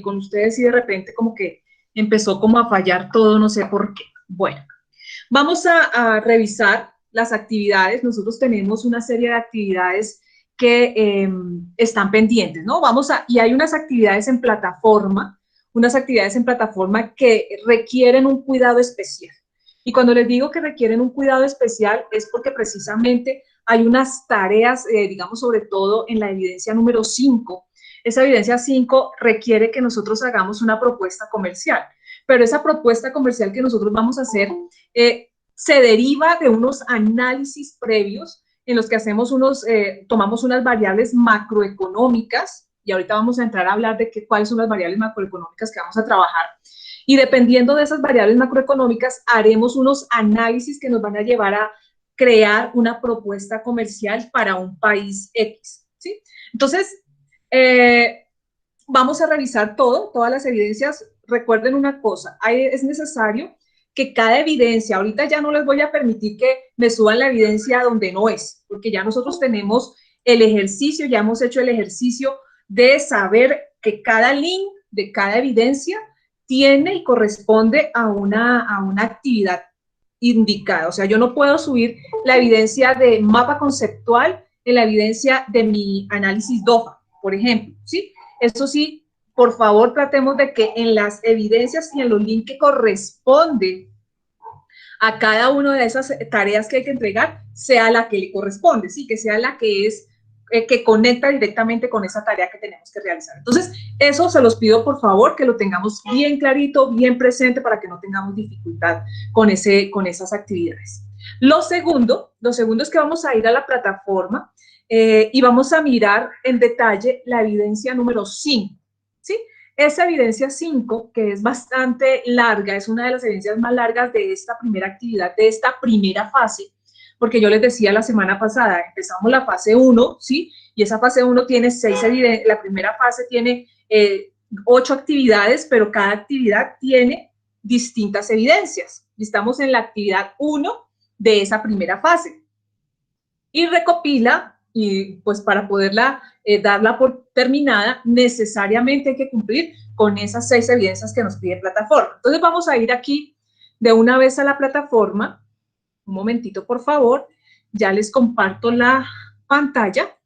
con ustedes y de repente como que empezó como a fallar todo, no sé por qué. Bueno, vamos a revisar las actividades. Nosotros tenemos una serie de actividades que están pendientes, ¿no? Y hay unas actividades en plataforma que requieren un cuidado especial. Y cuando les digo que requieren un cuidado especial es porque precisamente hay unas tareas, digamos, sobre todo en la evidencia número 5. Esa evidencia 5 requiere que nosotros hagamos una propuesta comercial, pero esa propuesta comercial que nosotros vamos a hacer se deriva de unos análisis previos en los que tomamos unas variables macroeconómicas, y ahorita vamos a entrar a hablar de cuáles son las variables macroeconómicas que vamos a trabajar, y dependiendo de esas variables macroeconómicas haremos unos análisis que nos van a llevar a crear una propuesta comercial para un país X, ¿sí? Entonces, vamos a revisar todas las evidencias. Recuerden una cosa, es necesario que cada evidencia, ahorita ya no les voy a permitir que me suban la evidencia donde no es, porque ya nosotros tenemos el ejercicio, ya hemos hecho el ejercicio de saber que cada link de cada evidencia tiene y corresponde a una actividad indicada. O sea, yo no puedo subir la evidencia de mapa conceptual en la evidencia de mi análisis DOFA, por ejemplo, ¿sí? Eso sí, por favor, tratemos de que en las evidencias y en los links que corresponden a cada una de esas tareas que hay que entregar, sea la que le corresponde, ¿sí? Que sea la que es, que conecta directamente con esa tarea que tenemos que realizar. Entonces, eso se los pido, por favor, que lo tengamos bien clarito, bien presente, para que no tengamos dificultad con esas actividades. Lo segundo es que vamos a ir a la plataforma y vamos a mirar en detalle la evidencia número 5, ¿sí? Esa evidencia 5, que es bastante larga, es una de las evidencias más largas de esta primera actividad, de esta primera fase, porque yo les decía la semana pasada, empezamos la fase 1, ¿sí? Y esa fase 1 tiene 6 evidencias, la primera fase tiene 8 actividades, pero cada actividad tiene distintas evidencias. Y estamos en la actividad 1 de esa primera fase. Y recopila, y pues para poderla darla por terminada, necesariamente hay que cumplir con esas 6 evidencias que nos pide plataforma. Entonces vamos a ir aquí de una vez a la plataforma. Un momentito, por favor. Ya les comparto la pantalla.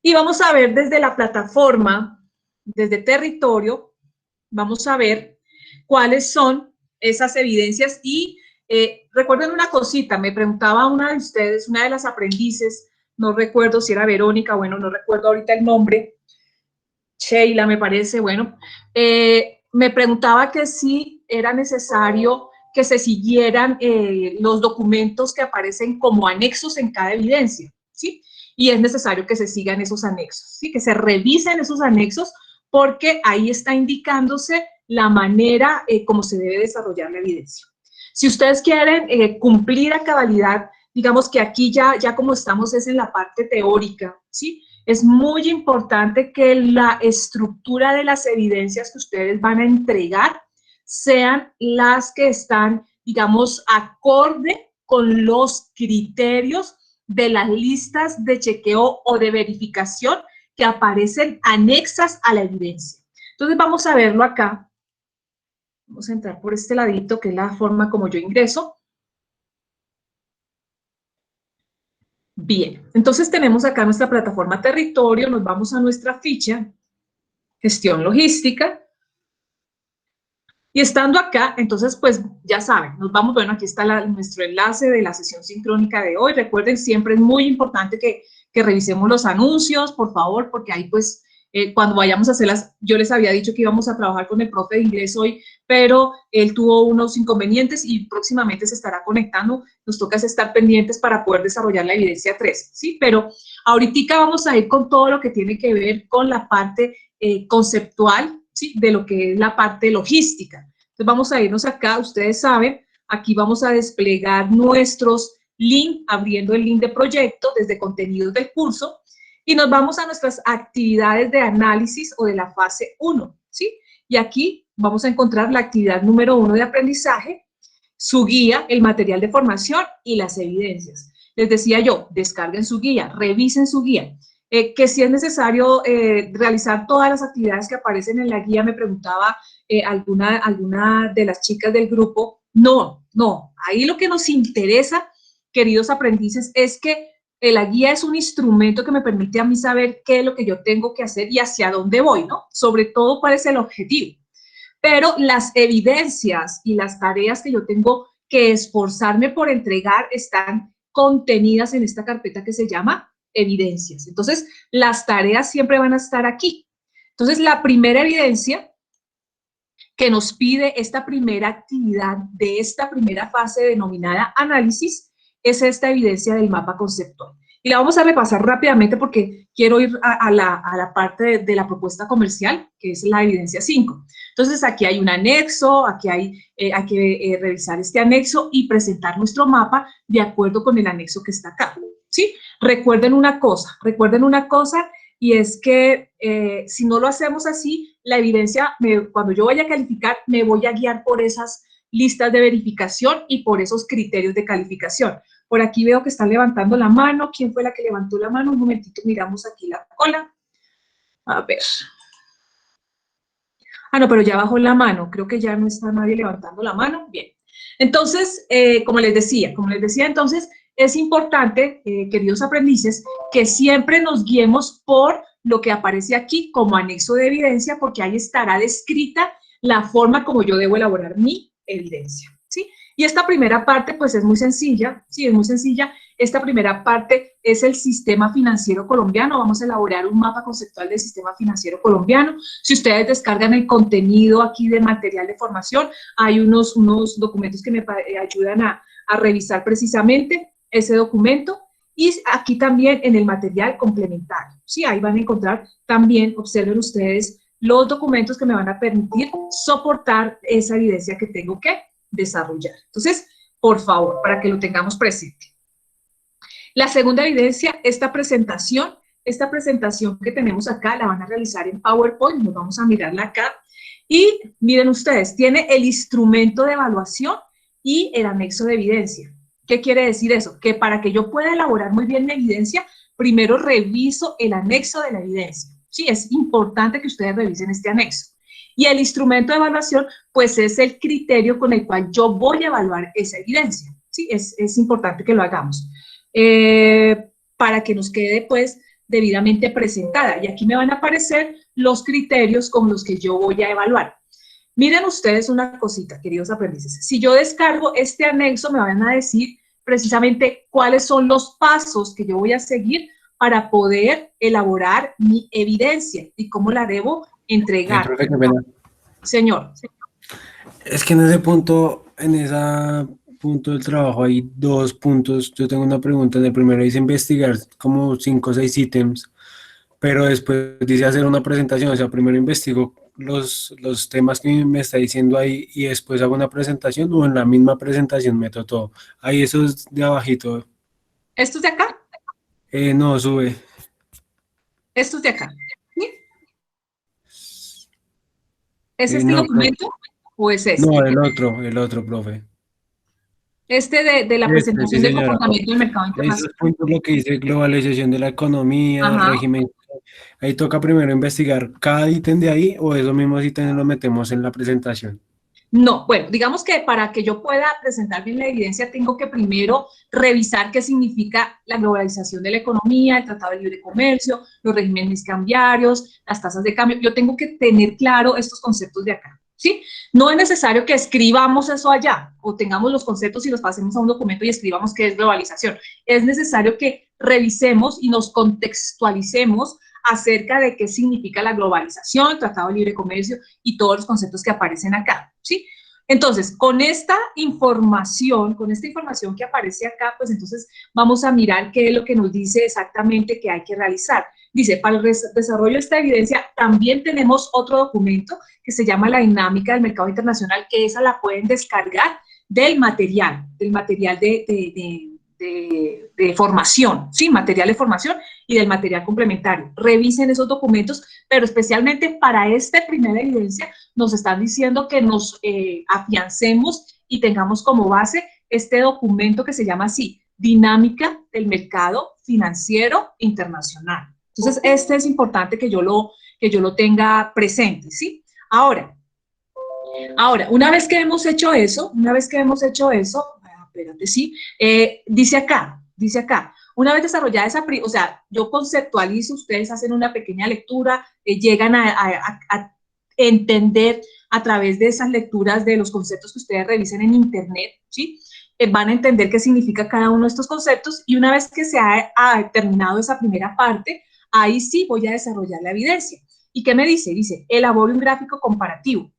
Y vamos a ver desde la plataforma, desde territorio, vamos a ver cuáles son esas evidencias. Y recuerden una cosita, me preguntaba una de ustedes, una de las aprendices, no recuerdo si era Verónica, bueno, no recuerdo ahorita el nombre, Sheila me parece, bueno, me preguntaba que si era necesario que se siguieran los documentos que aparecen como anexos en cada evidencia, ¿sí? Y es necesario que se sigan esos anexos, ¿sí? Que se revisen esos anexos, porque ahí está indicándose la manera como se debe desarrollar la evidencia. Si ustedes quieren cumplir a cabalidad, digamos que aquí ya como estamos es en la parte teórica, ¿sí? Es muy importante que la estructura de las evidencias que ustedes van a entregar sean las que están, digamos, acorde con los criterios de las listas de chequeo o de verificación que aparecen anexas a la evidencia. Entonces vamos a verlo acá. Vamos a entrar por este ladito, que es la forma como yo ingreso. Bien, entonces tenemos acá nuestra plataforma territorio, nos vamos a nuestra ficha, gestión logística, y estando acá, entonces pues ya saben, nos vamos, bueno, aquí está nuestro enlace de la sesión sincrónica de hoy. Recuerden, siempre es muy importante que revisemos los anuncios, por favor, porque ahí pues cuando vayamos a hacerlas, yo les había dicho que íbamos a trabajar con el profe de inglés hoy, pero él tuvo unos inconvenientes y próximamente se estará conectando. Nos toca estar pendientes para poder desarrollar la evidencia 3, ¿sí? Pero ahorita vamos a ir con todo lo que tiene que ver con la parte conceptual, ¿sí? De lo que es la parte logística. Entonces vamos a irnos acá, ustedes saben, aquí vamos a desplegar nuestros links, abriendo el link de proyecto desde contenidos del curso, y nos vamos a nuestras actividades de análisis o de la fase 1, ¿sí? Y aquí vamos a encontrar la actividad número 1 de aprendizaje, su guía, el material de formación y las evidencias. Les decía yo, descarguen su guía, revisen su guía. Que si es necesario realizar todas las actividades que aparecen en la guía, me preguntaba alguna de las chicas del grupo. No, no, ahí lo que nos interesa, queridos aprendices, es que la guía es un instrumento que me permite a mí saber qué es lo que yo tengo que hacer y hacia dónde voy, ¿no? Sobre todo cuál es el objetivo. Pero las evidencias y las tareas que yo tengo que esforzarme por entregar están contenidas en esta carpeta que se llama evidencias. Entonces, las tareas siempre van a estar aquí. Entonces, la primera evidencia que nos pide esta primera actividad de esta primera fase denominada análisis es esta evidencia del mapa conceptual. Y la vamos a repasar rápidamente porque quiero ir a la parte de la propuesta comercial, que es la evidencia 5. Entonces, aquí hay un anexo, aquí hay que revisar este anexo y presentar nuestro mapa de acuerdo con el anexo que está acá, ¿sí? Recuerden una cosa, y es que si no lo hacemos así, la evidencia, cuando yo vaya a calificar, me voy a guiar por esas listas de verificación y por esos criterios de calificación. Por aquí veo que están levantando la mano. ¿Quién fue la que levantó la mano? Un momentito, miramos aquí la cola. A ver. Ah, no, pero ya bajó la mano. Creo que ya no está nadie levantando la mano. Bien. Entonces, como les decía, entonces, es importante, queridos aprendices, que siempre nos guiemos por lo que aparece aquí como anexo de evidencia, porque ahí estará descrita la forma como yo debo elaborar mi evidencia, ¿sí? Y esta primera parte, pues, es muy sencilla, sí, es muy sencilla. Esta primera parte es el sistema financiero colombiano. Vamos a elaborar un mapa conceptual del sistema financiero colombiano. Si ustedes descargan el contenido aquí de material de formación, hay unos documentos que me ayudan a revisar precisamente ese documento. Y aquí también en el material complementario, ¿sí? Ahí van a encontrar también, observen ustedes, los documentos que me van a permitir soportar esa evidencia que tengo que desarrollar. Entonces, por favor, para que lo tengamos presente. La segunda evidencia, esta presentación que tenemos acá, la van a realizar en PowerPoint, nos vamos a mirarla acá. Y miren ustedes, tiene el instrumento de evaluación y el anexo de evidencia. ¿Qué quiere decir eso? Que para que yo pueda elaborar muy bien mi evidencia, primero reviso el anexo de la evidencia. Sí, es importante que ustedes revisen este anexo. Y el instrumento de evaluación, pues es el criterio con el cual yo voy a evaluar esa evidencia. Sí, es importante que lo hagamos. Para que nos quede, pues, debidamente presentada. Y aquí me van a aparecer los criterios con los que yo voy a evaluar. Miren ustedes una cosita, queridos aprendices. Si yo descargo este anexo, me van a decir precisamente cuáles son los pasos que yo voy a seguir para poder elaborar mi evidencia y cómo la debo entregar. Profe, qué pena. Señor. Es que en ese punto, punto del trabajo hay dos puntos. Yo tengo una pregunta. En el primero dice investigar como 5 o 6 ítems, pero después dice hacer una presentación. O sea, primero investigo los temas que me está diciendo ahí y después hago una presentación, o en la misma presentación meto todo. Ahí eso es de abajito. ¿Esto es de acá? No, sube. ¿Esto es de acá? ¿Sí? ¿Es este No, documento o es este? no, el otro, profe. Este de la presentación Sí, del señora. comportamiento del mercado Esos internacional. puntos, lo que dice globalización de la economía, Ajá. régimen. Ahí toca primero investigar cada ítem de ahí, o esos mismos ítems los metemos en la presentación. No, bueno, digamos que para que yo pueda presentar bien la evidencia, tengo que primero revisar qué significa la globalización de la economía, el Tratado de Libre Comercio, los regímenes cambiarios, las tasas de cambio. Yo tengo que tener claro estos conceptos de acá, ¿sí? No es necesario que escribamos eso allá o tengamos los conceptos y los pasemos a un documento y escribamos qué es globalización. Es necesario que revisemos y nos contextualicemos acerca de qué significa la globalización, Tratado de Libre Comercio y todos los conceptos que aparecen acá, ¿sí? Entonces, con esta información que aparece acá, pues entonces vamos a mirar qué es lo que nos dice exactamente que hay que realizar. Dice, para el desarrollo de esta evidencia también tenemos otro documento que se llama la dinámica del mercado internacional, que esa la pueden descargar del material de formación, ¿sí? Material de formación y del material complementario. Revisen esos documentos, pero especialmente para esta primera evidencia nos están diciendo que nos afiancemos y tengamos como base este documento que se llama así, Dinámica del Mercado Financiero Internacional, Entonces, este es importante que yo lo tenga presente, ¿sí? Ahora, una vez que hemos hecho eso, espérate, sí, dice acá, una vez desarrollada esa, o sea, yo conceptualizo, ustedes hacen una pequeña lectura, llegan a entender a través de esas lecturas de los conceptos que ustedes revisen en internet, ¿sí? Van a entender qué significa cada uno de estos conceptos y una vez que se ha terminado esa primera parte, ahí sí voy a desarrollar la evidencia. ¿Y qué me dice? Dice, elabore un gráfico comparativo,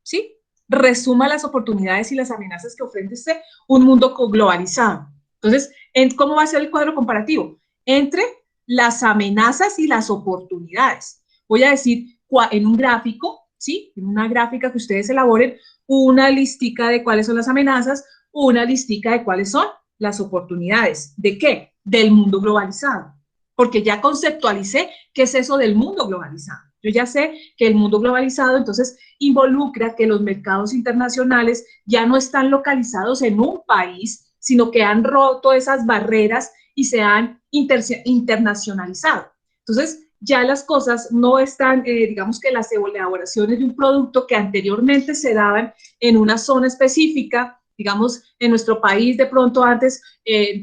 ¿sí? Resuma las oportunidades y las amenazas que ofrece un mundo globalizado. Entonces, ¿cómo va a ser el cuadro comparativo? Entre las amenazas y las oportunidades. Voy a decir en un gráfico, ¿sí? En una gráfica que ustedes elaboren, una listica de cuáles son las amenazas, una listica de cuáles son las oportunidades. ¿De qué? Del mundo globalizado. Porque ya conceptualicé qué es eso del mundo globalizado. Yo ya sé que el mundo globalizado, entonces, involucra que los mercados internacionales ya no están localizados en un país, sino que han roto esas barreras y se han internacionalizado. Entonces, ya las cosas no están, digamos que las elaboraciones de un producto que anteriormente se daban en una zona específica, digamos, en nuestro país de pronto antes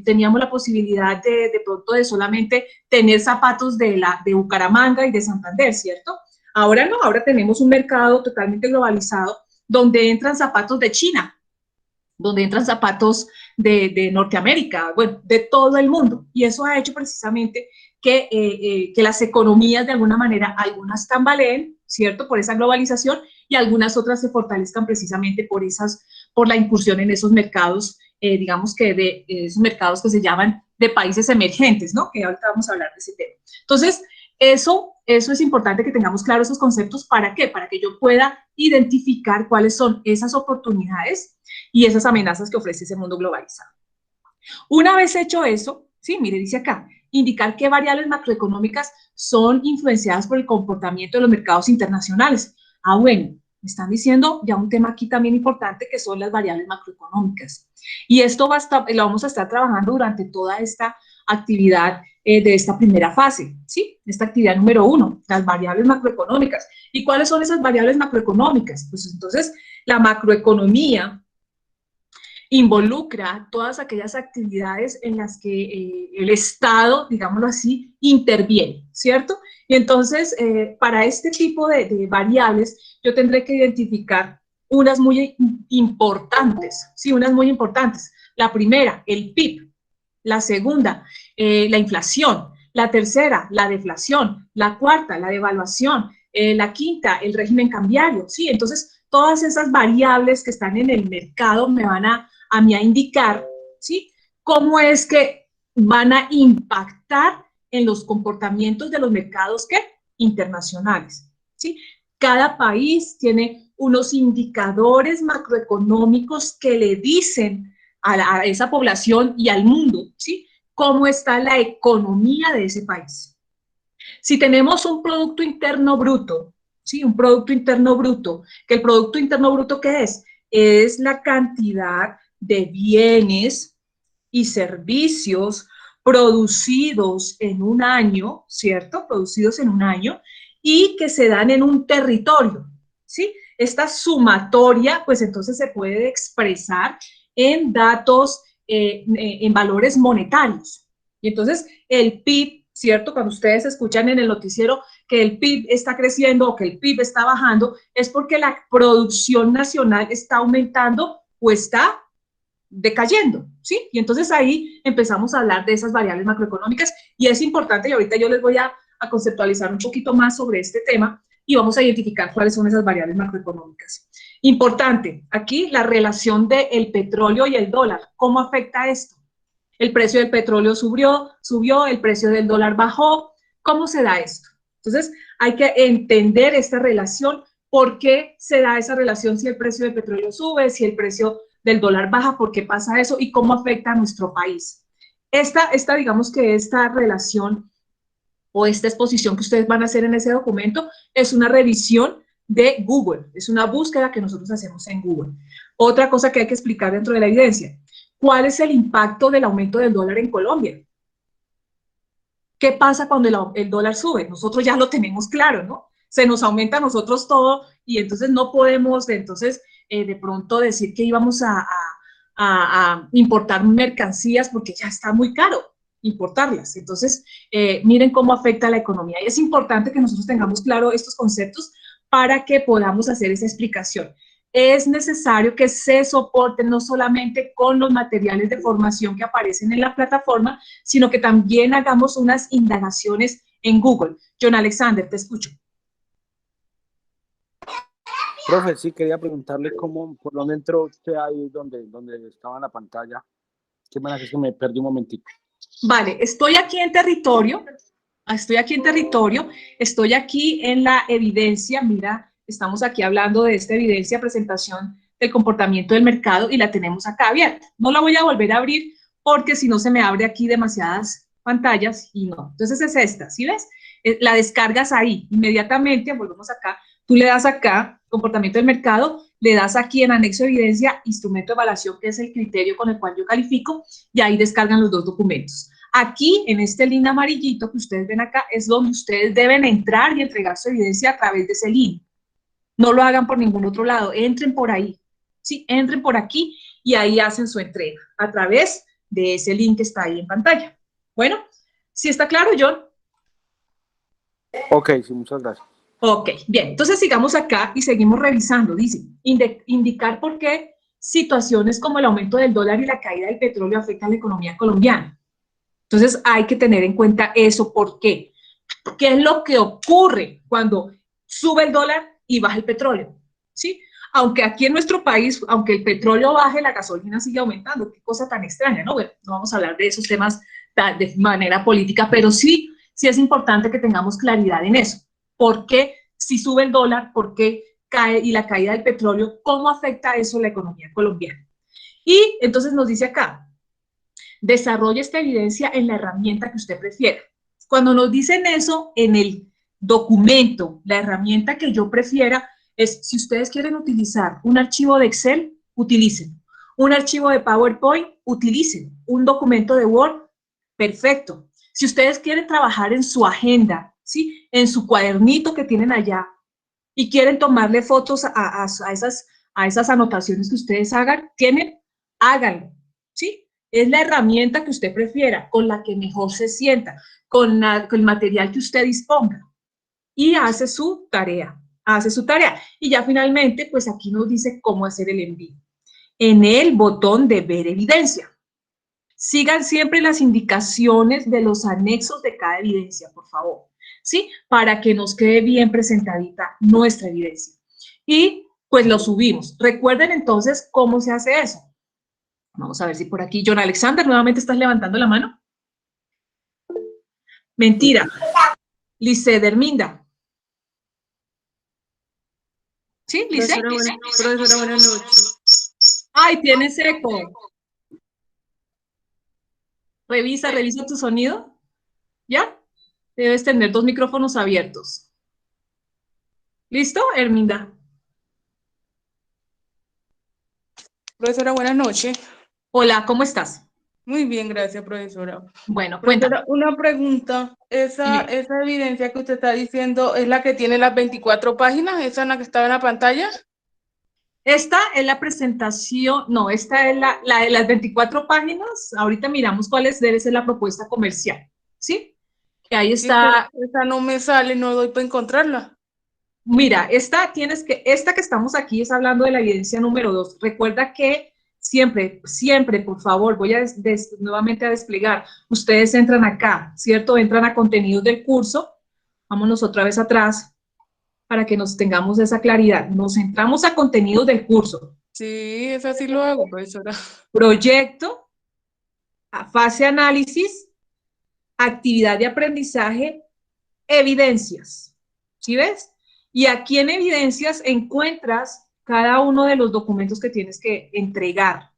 teníamos la posibilidad de pronto de solamente tener zapatos de Bucaramanga y de Santander, ¿cierto? Ahora no, ahora tenemos un mercado totalmente globalizado donde entran zapatos de China, donde entran zapatos de Norteamérica, bueno, de todo el mundo. Y eso ha hecho precisamente que las economías de alguna manera, algunas tambaleen, ¿cierto? Por esa globalización y algunas otras se fortalezcan precisamente por la incursión en esos mercados, digamos que de esos mercados que se llaman de países emergentes, ¿no? Que ahorita vamos a hablar de ese tema. Entonces, eso es importante que tengamos claros esos conceptos. ¿Para qué? Para que yo pueda identificar cuáles son esas oportunidades y esas amenazas que ofrece ese mundo globalizado. Una vez hecho eso, sí, mire, dice acá, indicar qué variables macroeconómicas son influenciadas por el comportamiento de los mercados internacionales. Bueno, me están diciendo ya un tema aquí también importante que son las variables macroeconómicas. Y esto lo vamos a estar trabajando durante toda esta actividad de esta primera fase, ¿sí? Esta actividad número 1, las variables macroeconómicas. ¿Y cuáles son esas variables macroeconómicas? Pues entonces, la macroeconomía involucra todas aquellas actividades en las que el Estado, digámoslo así, interviene, ¿cierto? Y entonces, para este tipo de variables, yo tendré que identificar unas muy importantes, sí, unas muy importantes. La primera, el PIB. La segunda, la inflación. La tercera, la deflación. La cuarta, la devaluación. La quinta, el régimen cambiario, ¿sí? Entonces, todas esas variables que están en el mercado me van a mí a indicar, ¿sí? Cómo es que van a impactar en los comportamientos de los mercados ¿qué? Internacionales, ¿sí? Cada país tiene unos indicadores macroeconómicos que le dicen a esa población y al mundo, ¿sí? Cómo está la economía de ese país. Si tenemos un Producto Interno Bruto, ¿sí? Un Producto Interno Bruto, que el Producto Interno Bruto, ¿qué es? Es la cantidad de bienes y servicios producidos en un año, ¿cierto? Producidos en un año y que se dan en un territorio, ¿sí? Esta sumatoria, pues entonces se puede expresar en datos, en valores monetarios. Y entonces el PIB, ¿cierto? Cuando ustedes escuchan en el noticiero que el PIB está creciendo o que el PIB está bajando, es porque la producción nacional está aumentando o está decayendo, ¿sí? Y entonces ahí empezamos a hablar de esas variables macroeconómicas y es importante, y ahorita yo les voy a conceptualizar un poquito más sobre este tema y vamos a identificar cuáles son esas variables macroeconómicas. Importante, aquí la relación del petróleo y el dólar, ¿cómo afecta esto? El precio del petróleo subió, el precio del dólar bajó, ¿cómo se da esto? Entonces hay que entender esta relación, por qué se da esa relación si el precio del petróleo sube, si el precio del dólar baja, por qué pasa eso y cómo afecta a nuestro país. Digamos que esta relación o esta exposición que ustedes van a hacer en ese documento es una revisión de Google, es una búsqueda que nosotros hacemos en Google. Otra cosa que hay que explicar dentro de la evidencia, ¿cuál es el impacto del aumento del dólar en Colombia? ¿Qué pasa cuando el dólar sube? Nosotros ya lo tenemos claro, ¿no? Se nos aumenta a nosotros todo y entonces no podemos, entonces, de pronto decir que íbamos a importar mercancías porque ya está muy caro importarlas. Entonces, miren cómo afecta a la economía. Y es importante que nosotros tengamos claro estos conceptos para que podamos hacer esa explicación. Es necesario que se soporten no solamente con los materiales de formación que aparecen en la plataforma, sino que también hagamos unas indagaciones en Google. John Alexander, te escucho. Profe, sí, quería preguntarle por dónde entró usted ahí donde estaba en la pantalla. Qué pena que es que me perdí un momentito. Vale, estoy aquí en territorio, estoy aquí en la evidencia, mira, estamos aquí hablando de esta evidencia, presentación del comportamiento del mercado y la tenemos acá abierta. No la voy a volver a abrir porque si no se me abre aquí demasiadas pantallas y no. Entonces es esta, ¿sí ves? La descargas ahí, inmediatamente, volvemos acá, tú le das acá, comportamiento del mercado, le das aquí en anexo de evidencia, instrumento de evaluación, que es el criterio con el cual yo califico, y ahí descargan los dos documentos. Aquí, en este link amarillito que ustedes ven acá, es donde ustedes deben entrar y entregar su evidencia a través de ese link. No lo hagan por ningún otro lado, entren por ahí, ¿sí? Entren por aquí y ahí hacen su entrega a través de ese link que está ahí en pantalla. Bueno, ¿sí está claro, John? Ok, sí, muchas gracias. Ok, bien, entonces sigamos acá y seguimos revisando. Dice, indicar por qué situaciones como el aumento del dólar y la caída del petróleo afectan la economía colombiana. Entonces hay que tener en cuenta eso. ¿Por qué? ¿Qué es lo que ocurre cuando sube el dólar y baja el petróleo? ¿Sí? Aunque aquí en nuestro país, aunque el petróleo baje, la gasolina sigue aumentando. Qué cosa tan extraña, ¿no? Bueno, no vamos a hablar de esos temas de manera política, pero sí es importante que tengamos claridad en eso. ¿Por qué si sube el dólar? ¿Por qué cae y la caída del petróleo? ¿Cómo afecta eso a la economía colombiana? Y entonces nos dice acá, desarrolle esta evidencia en la herramienta que usted prefiera. Cuando nos dicen eso en el documento, la herramienta que yo prefiera es, si ustedes quieren utilizar un archivo de Excel, utilicen. Un archivo de PowerPoint, utilicen. Un documento de Word, perfecto. Si ustedes quieren trabajar en su agenda, ¿sí? En su cuadernito que tienen allá y quieren tomarle fotos a esas anotaciones que ustedes hagan, háganlo, ¿sí? Es la herramienta que usted prefiera, con la que mejor se sienta, con el material que usted disponga. Y hace su tarea. Y ya finalmente, pues aquí nos dice cómo hacer el envío. En el botón de ver evidencia. Sigan siempre las indicaciones de los anexos de cada evidencia, por favor, ¿sí? Para que nos quede bien presentadita nuestra evidencia. Y pues lo subimos. Recuerden entonces cómo se hace eso. Vamos a ver si por aquí, John Alexander, nuevamente estás levantando la mano. Mentira. Lice Derminda. ¿Sí, Lice? Profesora, buenas noches. Ay, tienes eco. Revisa tu sonido. ¿Ya? Debes tener dos micrófonos abiertos. ¿Listo, Herminda? Profesora, buenas noches. Hola, ¿cómo estás? Muy bien, gracias, profesora. Bueno, Profesora, cuéntame. una pregunta. ¿Esa evidencia que usted está diciendo es la que tiene las 24 páginas? ¿Esa es la que estaba en la pantalla? Esta es la presentación, no, esta es la de las 24 páginas. Ahorita miramos cuál debe ser la propuesta comercial, ¿sí? Que ahí está. Esa no me sale, no doy para encontrarla. Mira, esta que estamos aquí es hablando de la evidencia número 2. Recuerda que siempre, por favor, voy a nuevamente a desplegar. Ustedes entran acá, ¿cierto? Entran a contenidos del curso. Vámonos otra vez atrás para que nos tengamos esa claridad. Nos entramos a contenidos del curso. Sí, esa sí lo hago, profesora. Proyecto, fase análisis, actividad de aprendizaje, evidencias. ¿Sí ves? Y aquí en evidencias encuentras cada uno de los documentos que tienes que entregar.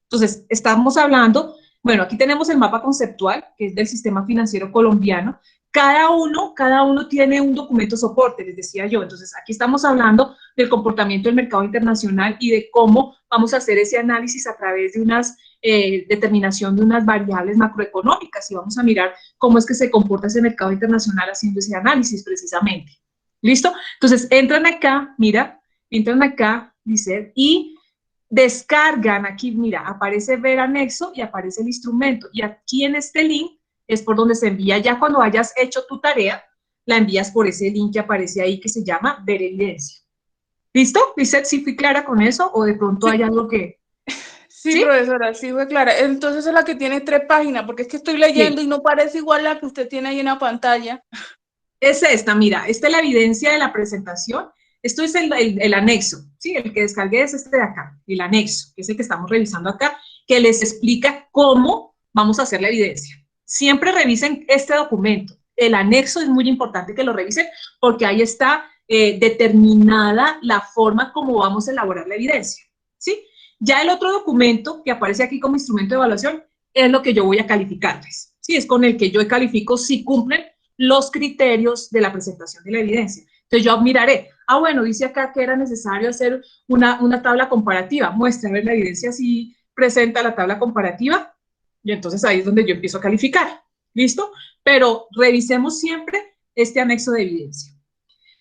Entonces, estamos hablando, bueno, aquí tenemos el mapa conceptual, que es del sistema financiero colombiano. cada uno tiene un documento soporte, les decía yo. Entonces, aquí estamos hablando del comportamiento del mercado internacional y de cómo vamos a hacer ese análisis a través de unas determinación de unas variables macroeconómicas y vamos a mirar cómo es que se comporta ese mercado internacional haciendo ese análisis precisamente. ¿Listo? Entonces, entran acá, mira, entran acá, dice, y descargan aquí, mira, aparece ver anexo y aparece el instrumento. Y aquí en este link es por donde se envía, ya cuando hayas hecho tu tarea, la envías por ese link que aparece ahí que se llama ver evidencia. ¿Listo? Lizeth, ¿sí fui clara con eso? ¿O de pronto hay algo que...? Sí, profesora, sí fue clara. Entonces es la que tiene 3 páginas, porque es que estoy leyendo y no parece igual a la que usted tiene ahí en la pantalla. Es esta, mira, esta es la evidencia de la presentación. Esto es el anexo, ¿sí? El que descargué es este de acá, el anexo, que es el que estamos revisando acá, que les explica cómo vamos a hacer la evidencia. Siempre revisen este documento. El anexo es muy importante que lo revisen porque ahí está determinada la forma como vamos a elaborar la evidencia, ¿sí? Ya el otro documento que aparece aquí como instrumento de evaluación es lo que yo voy a calificarles, ¿sí? Es con el que yo califico si cumplen los criterios de la presentación de la evidencia. Entonces yo miraré, bueno, dice acá que era necesario hacer una tabla comparativa, muestra, a ver, la evidencia si presenta la tabla comparativa, y entonces ahí es donde yo empiezo a calificar, ¿listo? Pero revisemos siempre este anexo de evidencia.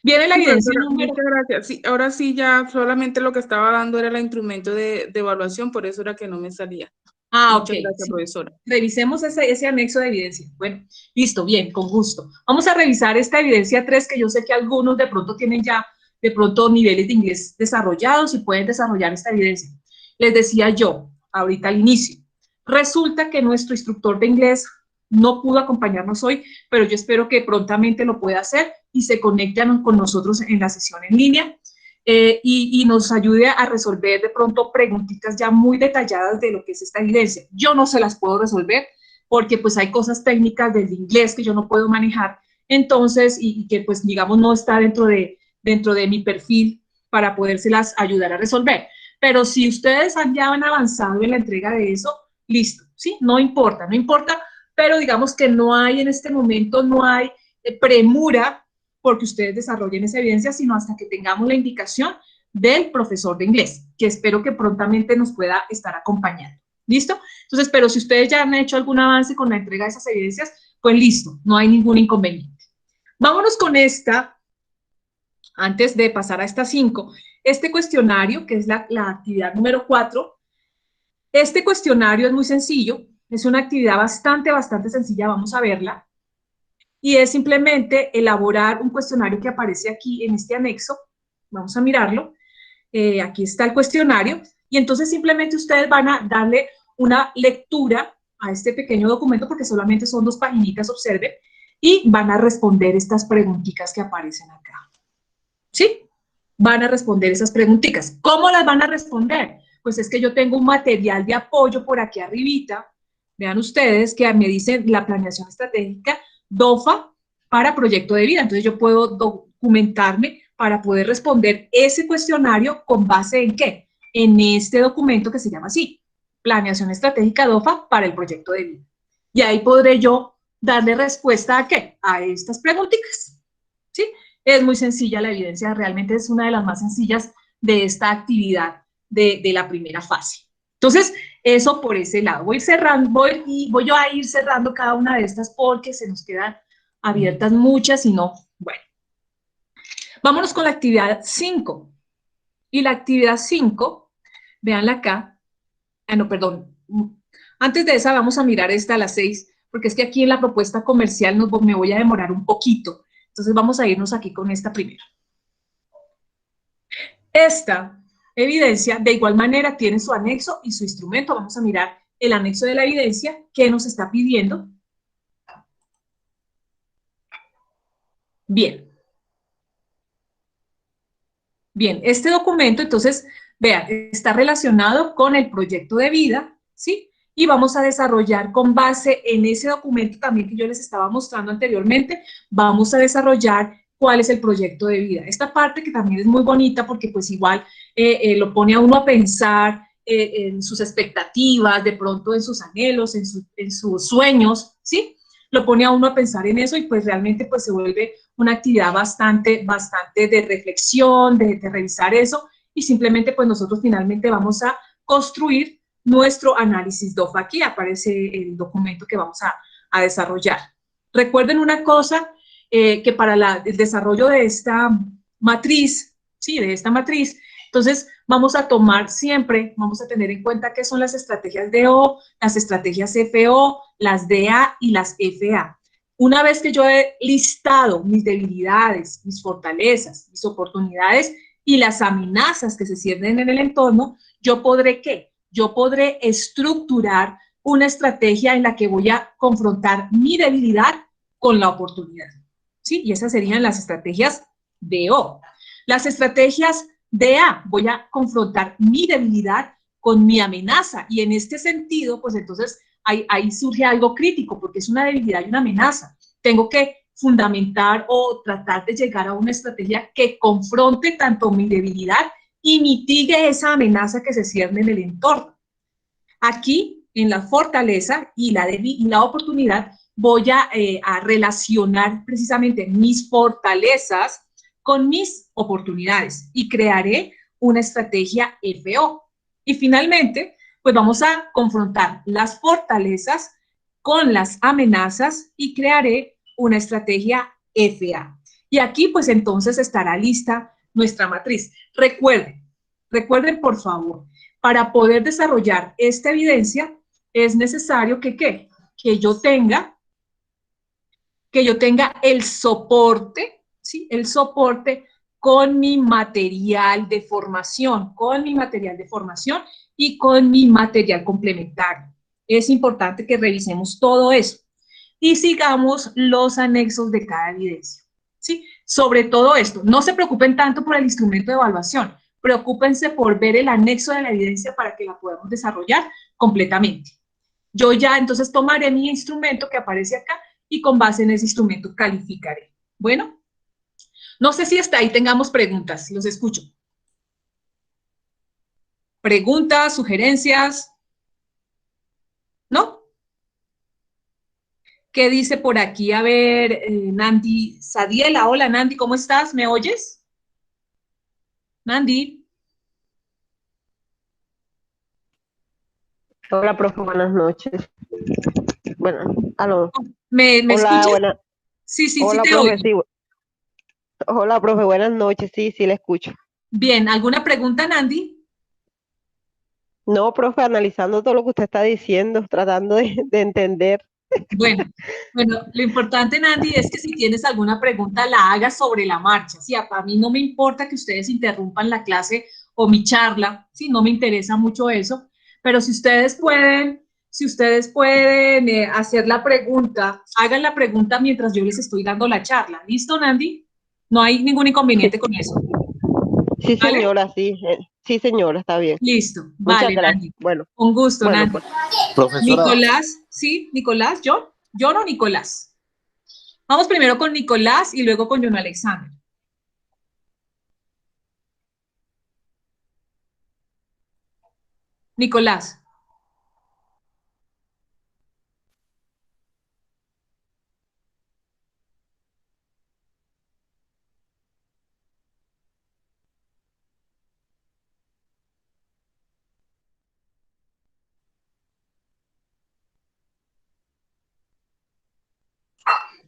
Viene la evidencia número... Muchas gracias. Sí, ahora sí ya solamente lo que estaba dando era el instrumento de evaluación, por eso era que no me salía. Muchas gracias, sí. Profesora. Revisemos ese anexo de evidencia. Bueno, listo, bien, con gusto. Vamos a revisar esta evidencia 3, que yo sé que algunos de pronto tienen ya, de pronto, niveles de inglés desarrollados y pueden desarrollar esta evidencia. Les decía yo, ahorita al inicio, resulta que nuestro instructor de inglés no pudo acompañarnos hoy, pero yo espero que prontamente lo pueda hacer y se conecten con nosotros en la sesión en línea. Y nos ayude a resolver de pronto preguntitas ya muy detalladas de lo que es esta evidencia. Yo no se las puedo resolver porque pues hay cosas técnicas del inglés que yo no puedo manejar, entonces, y que pues digamos no está dentro de mi perfil para podérselas ayudar a resolver. Pero si ustedes ya han avanzado en la entrega de eso, listo, ¿sí? No importa, pero digamos que no hay en este momento, no hay premura porque ustedes desarrollen esa evidencia, sino hasta que tengamos la indicación del profesor de inglés, que espero que prontamente nos pueda estar acompañando. ¿Listo? Entonces, pero si ustedes ya han hecho algún avance con la entrega de esas evidencias, pues listo, no hay ningún inconveniente. Vámonos con esta, antes de pasar a estas 5, este cuestionario, que es la actividad número 4. Este cuestionario es muy sencillo, es una actividad bastante sencilla, vamos a verla. Y es simplemente elaborar un cuestionario que aparece aquí en este anexo. Vamos a mirarlo. Aquí está el cuestionario. Y entonces simplemente ustedes van a darle una lectura a este pequeño documento, porque solamente son 2 paginitas, observen, y van a responder estas preguntitas que aparecen acá. ¿Sí? Van a responder esas preguntitas. ¿Cómo las van a responder? Pues es que yo tengo un material de apoyo por aquí arribita. Vean ustedes que me dicen la planeación estratégica DOFA para proyecto de vida. Entonces yo puedo documentarme para poder responder ese cuestionario con base en ¿qué? En este documento que se llama así, planeación estratégica DOFA para el proyecto de vida. Y ahí podré yo darle respuesta a ¿qué? A estas preguntitas. ¿Sí? Es muy sencilla la evidencia, realmente es una de las más sencillas de esta actividad de la primera fase. Entonces, eso por ese lado. Voy yo a ir cerrando cada una de estas porque se nos quedan abiertas muchas y no, bueno. Vámonos con la actividad 5. Y la actividad 5, véanla acá. No, perdón. Antes de esa vamos a mirar esta a las 6, porque es que aquí en la propuesta comercial me voy a demorar un poquito. Entonces vamos a irnos aquí con esta primera. Esta evidencia, de igual manera, tiene su anexo y su instrumento. Vamos a mirar el anexo de la evidencia que nos está pidiendo. Bien. Bien, este documento, entonces, vean, está relacionado con el proyecto de vida, ¿sí? Y vamos a desarrollar con base en ese documento también que yo les estaba mostrando anteriormente, vamos a desarrollar cuál es el proyecto de vida. Esta parte que también es muy bonita porque pues igual lo pone a uno a pensar en sus expectativas, de pronto en sus anhelos, en sus sueños, ¿sí? lo pone a uno a pensar en eso y pues realmente pues se vuelve una actividad bastante de reflexión, de revisar eso y simplemente pues nosotros finalmente vamos a construir nuestro análisis DOFA. Aquí aparece el documento que vamos a desarrollar. Recuerden una cosa, que para el desarrollo de esta matriz, ¿sí? De esta matriz, entonces vamos a tomar siempre, vamos a tener en cuenta qué son las estrategias DO, las estrategias FO, las DA y las FA. Una vez que yo he listado mis debilidades, mis fortalezas, mis oportunidades y las amenazas que se ciernen en el entorno, yo podré, ¿qué? Yo podré estructurar una estrategia en la que voy a confrontar mi debilidad con la oportunidad, ¿sí? Y esas serían las estrategias DO. Las estrategias DA, voy a confrontar mi debilidad con mi amenaza, y en este sentido, pues entonces ahí surge algo crítico, porque es una debilidad y una amenaza. Tengo que fundamentar o tratar de llegar a una estrategia que confronte tanto mi debilidad y mitigue esa amenaza que se cierne en el entorno. Aquí, en la fortaleza y la oportunidad, voy a relacionar precisamente mis fortalezas con mis oportunidades y crearé una estrategia FO. Y finalmente, pues vamos a confrontar las fortalezas con las amenazas y crearé una estrategia FA. Y aquí, pues entonces estará lista nuestra matriz. Recuerden por favor, para poder desarrollar esta evidencia es necesario que, ¿qué? Que yo tenga el soporte, ¿sí? El soporte con mi material de formación, y con mi material complementario. Es importante que revisemos todo eso y sigamos los anexos de cada evidencia, ¿sí? Sobre todo esto, no se preocupen tanto por el instrumento de evaluación, preocúpense por ver el anexo de la evidencia para que la podamos desarrollar completamente. Yo ya entonces tomaré mi instrumento que aparece acá y con base en ese instrumento calificaré. Bueno, no sé si hasta ahí tengamos preguntas, los escucho. ¿Preguntas, sugerencias? ¿No? ¿Qué dice por aquí? A ver, Nandi Sadiela. Hola, Nandi, ¿cómo estás? ¿Me oyes? Nandi. Hola, profe, buenas noches. Bueno, aló. ¿Me Hola, escuchas? buena. Sí, Hola, te profe, oigo. sí. Hola, profe, buenas noches. Sí, le escucho. Bien, ¿alguna pregunta, Nandi? No, profe, analizando todo lo que usted está diciendo, tratando de entender. Bueno, lo importante, Nandi, es que si tienes alguna pregunta, la hagas sobre la marcha. Sí, a mí no me importa que ustedes interrumpan la clase o mi charla, sí, no me interesa mucho eso, pero si ustedes pueden hacer la pregunta, hagan la pregunta mientras yo les estoy dando la charla. ¿Listo, Nandi? No hay ningún inconveniente con eso. Sí, ¿Vale? señora, sí. Sí, señora, está bien. Listo, Muchas vale, gracias. Nandi. Bueno, Con gusto, bueno, Nandi. pues. Profesora, Nicolás, ¿sí? Nicolás, ¿John? ¿John o Nicolás? Vamos primero con Nicolás y luego con John Alexander. Nicolás.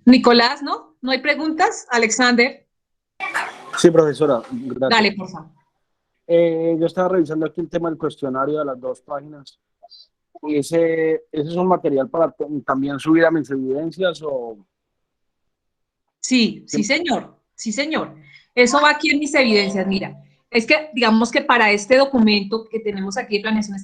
Nicolás, ¿no? ¿No hay preguntas? Alexander, sí, profesora, gracias. dale, por favor. Yo estaba revisando aquí el tema del cuestionario de las 2 páginas. ¿Y ese es un material para también subir a mis evidencias o...? Sí, sí, señor. Sí, señor. Eso va aquí en mis evidencias. Mira, es que digamos que para este documento que tenemos aquí de planeación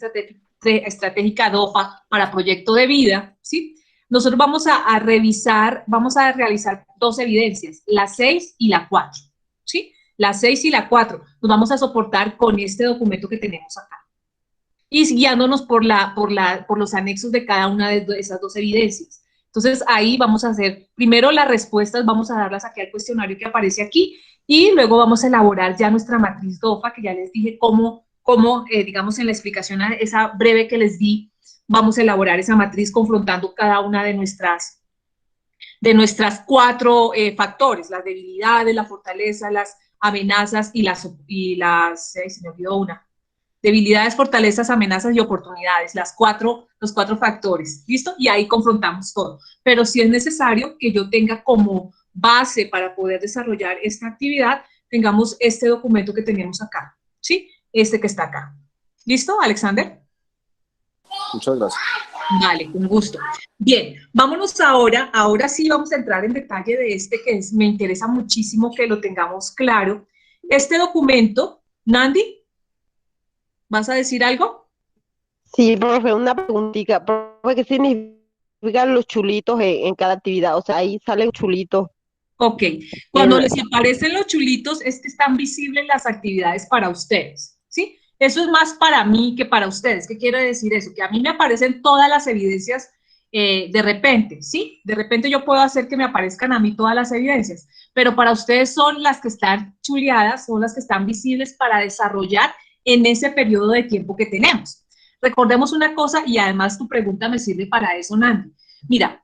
estratégica DOFA para proyecto de vida, ¿sí? Nosotros vamos a revisar, vamos a realizar 2 evidencias, la 6 y la 4, ¿sí? La 6 y la 4 nos vamos a soportar con este documento que tenemos acá. Y guiándonos por los anexos de cada una de esas 2 evidencias. Entonces, ahí vamos a hacer, primero las respuestas, vamos a darlas aquí al cuestionario que aparece aquí, y luego vamos a elaborar ya nuestra matriz DOFA, que ya les dije cómo digamos, en la explicación esa breve que les di, vamos a elaborar esa matriz confrontando cada una de nuestras de nuestras 4 factores, las debilidades, la fortaleza, las amenazas y se me olvidó una. Debilidades, fortalezas, amenazas y oportunidades, los 4 factores, ¿listo? Y ahí confrontamos todo. Pero sí es necesario que yo tenga como base para poder desarrollar esta actividad, tengamos este documento que tenemos acá, ¿sí? Este que está acá. ¿Listo, Alexander? Muchas gracias. Vale, con gusto. Bien, vámonos ahora sí vamos a entrar en detalle de me interesa muchísimo que lo tengamos claro. Este documento, Nandi, ¿vas a decir algo? Sí, profe, una preguntita. Profe, ¿qué significan los chulitos en cada actividad? O sea, ahí salen chulitos. Ok, cuando les aparecen los chulitos es que están visibles las actividades para ustedes, ¿sí? Eso es más para mí que para ustedes. ¿Qué quiere decir eso? Que a mí me aparecen todas las evidencias de repente, ¿sí? De repente yo puedo hacer que me aparezcan a mí todas las evidencias, pero para ustedes son las que están chuleadas, son las que están visibles para desarrollar en ese periodo de tiempo que tenemos. Recordemos una cosa, y además tu pregunta me sirve para eso, Nandi. Mira,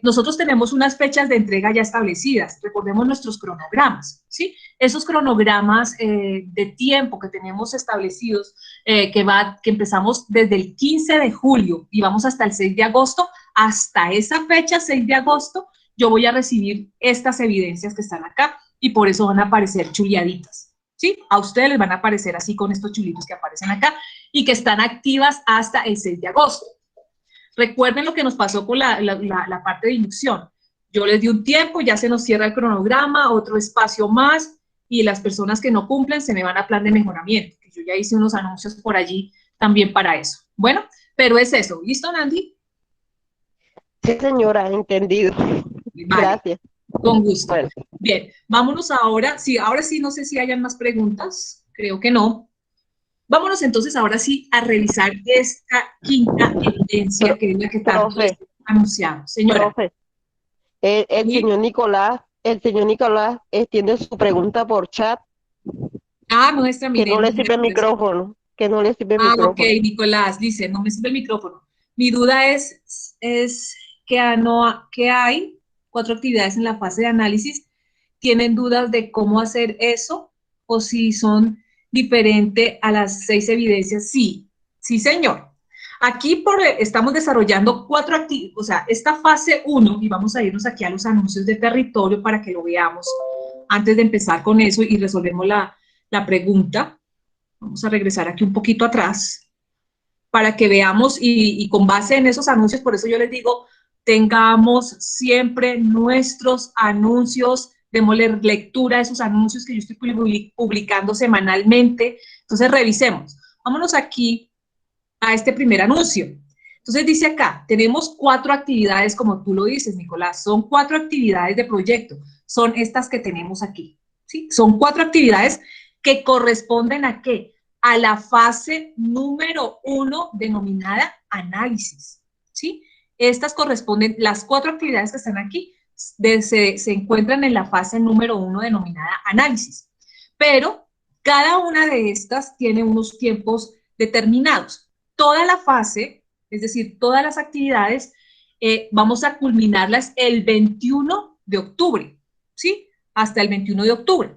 nosotros tenemos unas fechas de entrega ya establecidas, recordemos nuestros cronogramas, ¿sí? Esos cronogramas de tiempo que tenemos establecidos, que empezamos desde el 15 de julio y vamos hasta el 6 de agosto, hasta esa fecha, 6 de agosto, yo voy a recibir estas evidencias que están acá y por eso van a aparecer chuleaditas, ¿sí? A ustedes les van a aparecer así con estos chulitos que aparecen acá y que están activas hasta el 6 de agosto. Recuerden lo que nos pasó con la parte de inducción. Yo les di un tiempo, ya se nos cierra el cronograma, otro espacio más, y las personas que no cumplen se me van a plan de mejoramiento. Yo ya hice unos anuncios por allí también para eso. Bueno, pero es eso. ¿Listo, Nandi? Sí, señora, entendido. Vale. Gracias. Con gusto. Bueno. Bien, vámonos ahora. Sí, ahora sí, no sé si hayan más preguntas. Creo que no. Vámonos entonces ahora sí a revisar esta quinta evidencia que es la que tanto les he anunciado. Señora. Profe, el ¿Sí? señor Nicolás tiene su pregunta por chat. Nuestra Que no le Mireille. sirve el micrófono. Que no le sirve el Ok, micrófono. Nicolás dice, no me sirve el micrófono. Mi duda es que hay 4 actividades en la fase de análisis. ¿Tienen dudas de cómo hacer eso? ¿O si son diferentes a las 6 evidencias? Sí, sí, señor. Aquí estamos desarrollando 4 actividades, o sea, esta fase 1, y vamos a irnos aquí a los anuncios de territorio para que lo veamos antes de empezar con eso y resolvemos la pregunta. Vamos a regresar aquí un poquito atrás para que veamos y con base en esos anuncios, por eso yo les digo, tengamos siempre nuestros anuncios, démosle lectura a esos anuncios que yo estoy publicando semanalmente. Entonces, revisemos. Vámonos aquí a este primer anuncio. Entonces, dice acá, tenemos 4 actividades, como tú lo dices, Nicolás, son 4 actividades de proyecto, son estas que tenemos aquí, ¿sí? Son 4 actividades que corresponden ¿a qué? A la fase número 1 denominada análisis, ¿sí? Estas corresponden, las 4 actividades que están aquí se encuentran en la fase número 1 denominada análisis, pero cada una de estas tiene unos tiempos determinados. Toda la fase, es decir, todas las actividades, vamos a culminarlas el 21 de octubre, ¿sí? Hasta el 21 de octubre.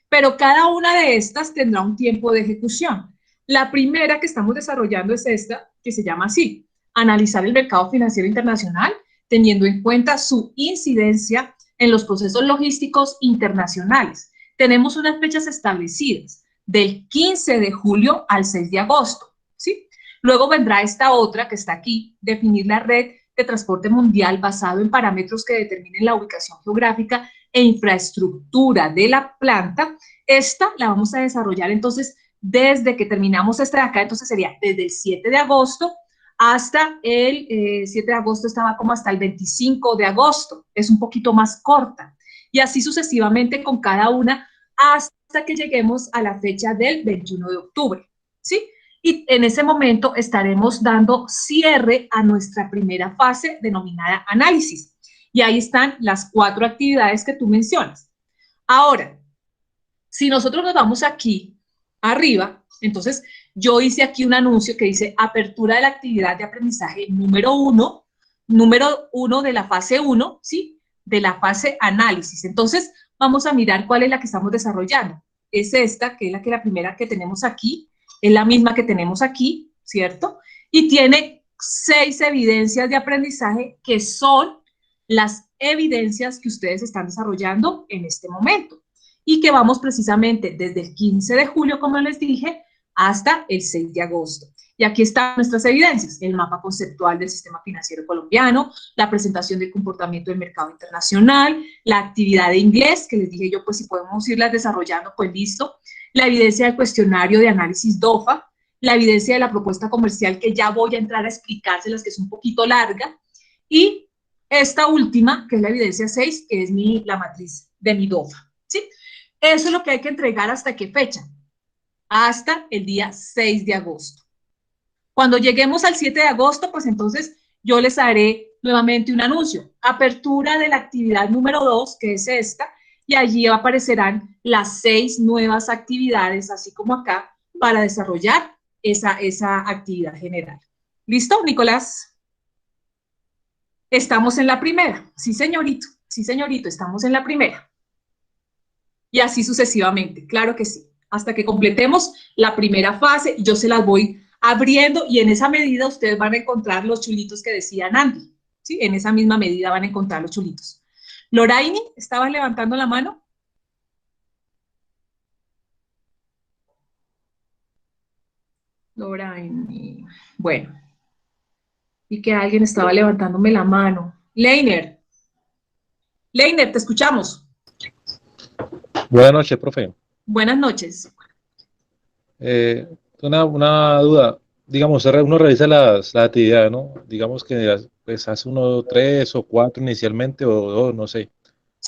Pero cada una de estas tendrá un tiempo de ejecución. La primera que estamos desarrollando es esta, que se llama así, analizar el mercado financiero internacional, teniendo en cuenta su incidencia en los procesos logísticos internacionales. Tenemos unas fechas establecidas, del 15 de julio al 6 de agosto, ¿sí? Luego vendrá esta otra que está aquí, definir la red de transporte mundial basado en parámetros que determinen la ubicación geográfica e infraestructura de la planta. Esta la vamos a desarrollar entonces desde que terminamos esta de acá, entonces sería desde el 7 de agosto hasta el 7 de agosto, estaba como hasta el 25 de agosto, es un poquito más corta. Y así sucesivamente con cada una hasta que lleguemos a la fecha del 21 de octubre, ¿sí? Y en ese momento estaremos dando cierre a nuestra primera fase denominada análisis. Y ahí están las 4 actividades que tú mencionas. Ahora, si nosotros nos vamos aquí arriba, entonces yo hice aquí un anuncio que dice apertura de la actividad de aprendizaje número 1 de la fase 1, ¿sí? de la fase análisis. Entonces, vamos a mirar cuál es la que estamos desarrollando. Es esta, que es la primera que tenemos aquí, es la misma que tenemos aquí, ¿cierto? Y tiene 6 evidencias de aprendizaje que son las evidencias que ustedes están desarrollando en este momento y que vamos precisamente desde el 15 de julio, como les dije, hasta el 6 de agosto. Y aquí están nuestras evidencias: el mapa conceptual del sistema financiero colombiano, la presentación del comportamiento del mercado internacional, la actividad de inglés, que les dije yo, pues si podemos irlas desarrollando, pues listo, la evidencia del cuestionario de análisis DOFA, la evidencia de la propuesta comercial, que ya voy a entrar a explicárselas, que es un poquito larga, y esta última, que es la evidencia 6, que es la matriz de mi DOFA, ¿sí? Eso es lo que hay que entregar. ¿Hasta qué fecha? Hasta el día 6 de agosto. Cuando lleguemos al 7 de agosto, pues entonces yo les haré nuevamente un anuncio. Apertura de la actividad número 2, que es esta, y allí aparecerán las 6 nuevas actividades, así como acá, para desarrollar esa actividad general. ¿Listo, Nicolás? Estamos en la primera. Sí, señorito, estamos en la primera. Y así sucesivamente, claro que sí. Hasta que completemos la primera fase, yo se las voy abriendo y en esa medida ustedes van a encontrar los chulitos que decía Andy, ¿sí? En esa misma medida van a encontrar los chulitos. Loraini, ¿estabas levantando la mano? Loraini, bueno. Y que alguien estaba levantándome la mano. Leiner, te escuchamos. Buenas noches, profe. Buenas noches. Una duda. Digamos, uno revisa las actividades, ¿no? Digamos que pues, hace uno 3 o 4 inicialmente o 2, no sé.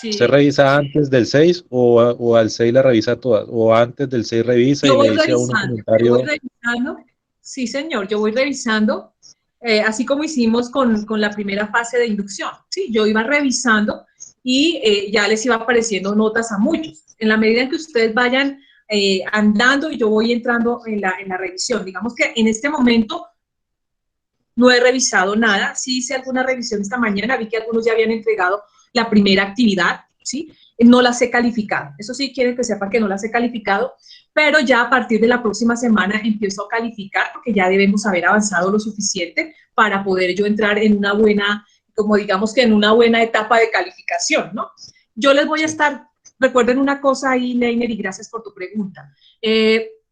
¿Usted Sí. revisa antes del 6 o al 6 la revisa todas? ¿O antes del 6 revisa y Yo le voy dice a uno un revisando, comentario? sí señor, yo voy revisando, así como hicimos con la primera fase de inducción, ¿sí? Yo iba revisando y ya les iba apareciendo notas a muchos. En la medida en que ustedes vayan andando, yo voy entrando en la revisión. Digamos que en este momento no he revisado nada, sí hice alguna revisión esta mañana, vi que algunos ya habían entregado la primera actividad, ¿sí? No las he calificado, eso sí quieren que sepan que no las he calificado, pero ya a partir de la próxima semana empiezo a calificar porque ya debemos haber avanzado lo suficiente para poder yo entrar en una buena, como digamos que en una buena etapa de calificación, ¿no? Yo les voy a estar, recuerden una cosa ahí, Leiner, y gracias por tu pregunta,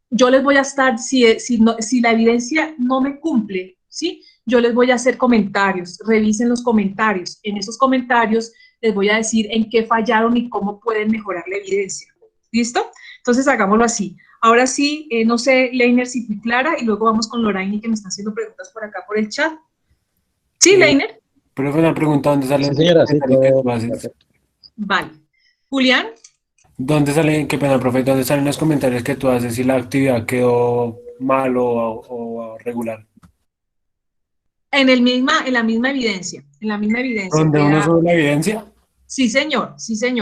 yo les voy a estar, si la evidencia no me cumple, ¿sí? Yo les voy a hacer comentarios, revisen los comentarios. En esos comentarios les voy a decir en qué fallaron y cómo pueden mejorar la evidencia. ¿Listo? Entonces hagámoslo así. Ahora sí, no sé, Leiner, si fui clara, y luego vamos con Loraini, que me está haciendo preguntas por acá por el chat. ¿Sí, Leiner? Pero fue una pregunta, ¿dónde Sí, salen los señora, sí, comentarios que todo tú haces? perfecto. Vale. Julián, ¿Dónde salen, qué pena, profe, dónde salen los comentarios que tú haces si la actividad quedó mal o regular? en la misma evidencia, ¿Dónde uno queda. sube la evidencia? Sí, señor,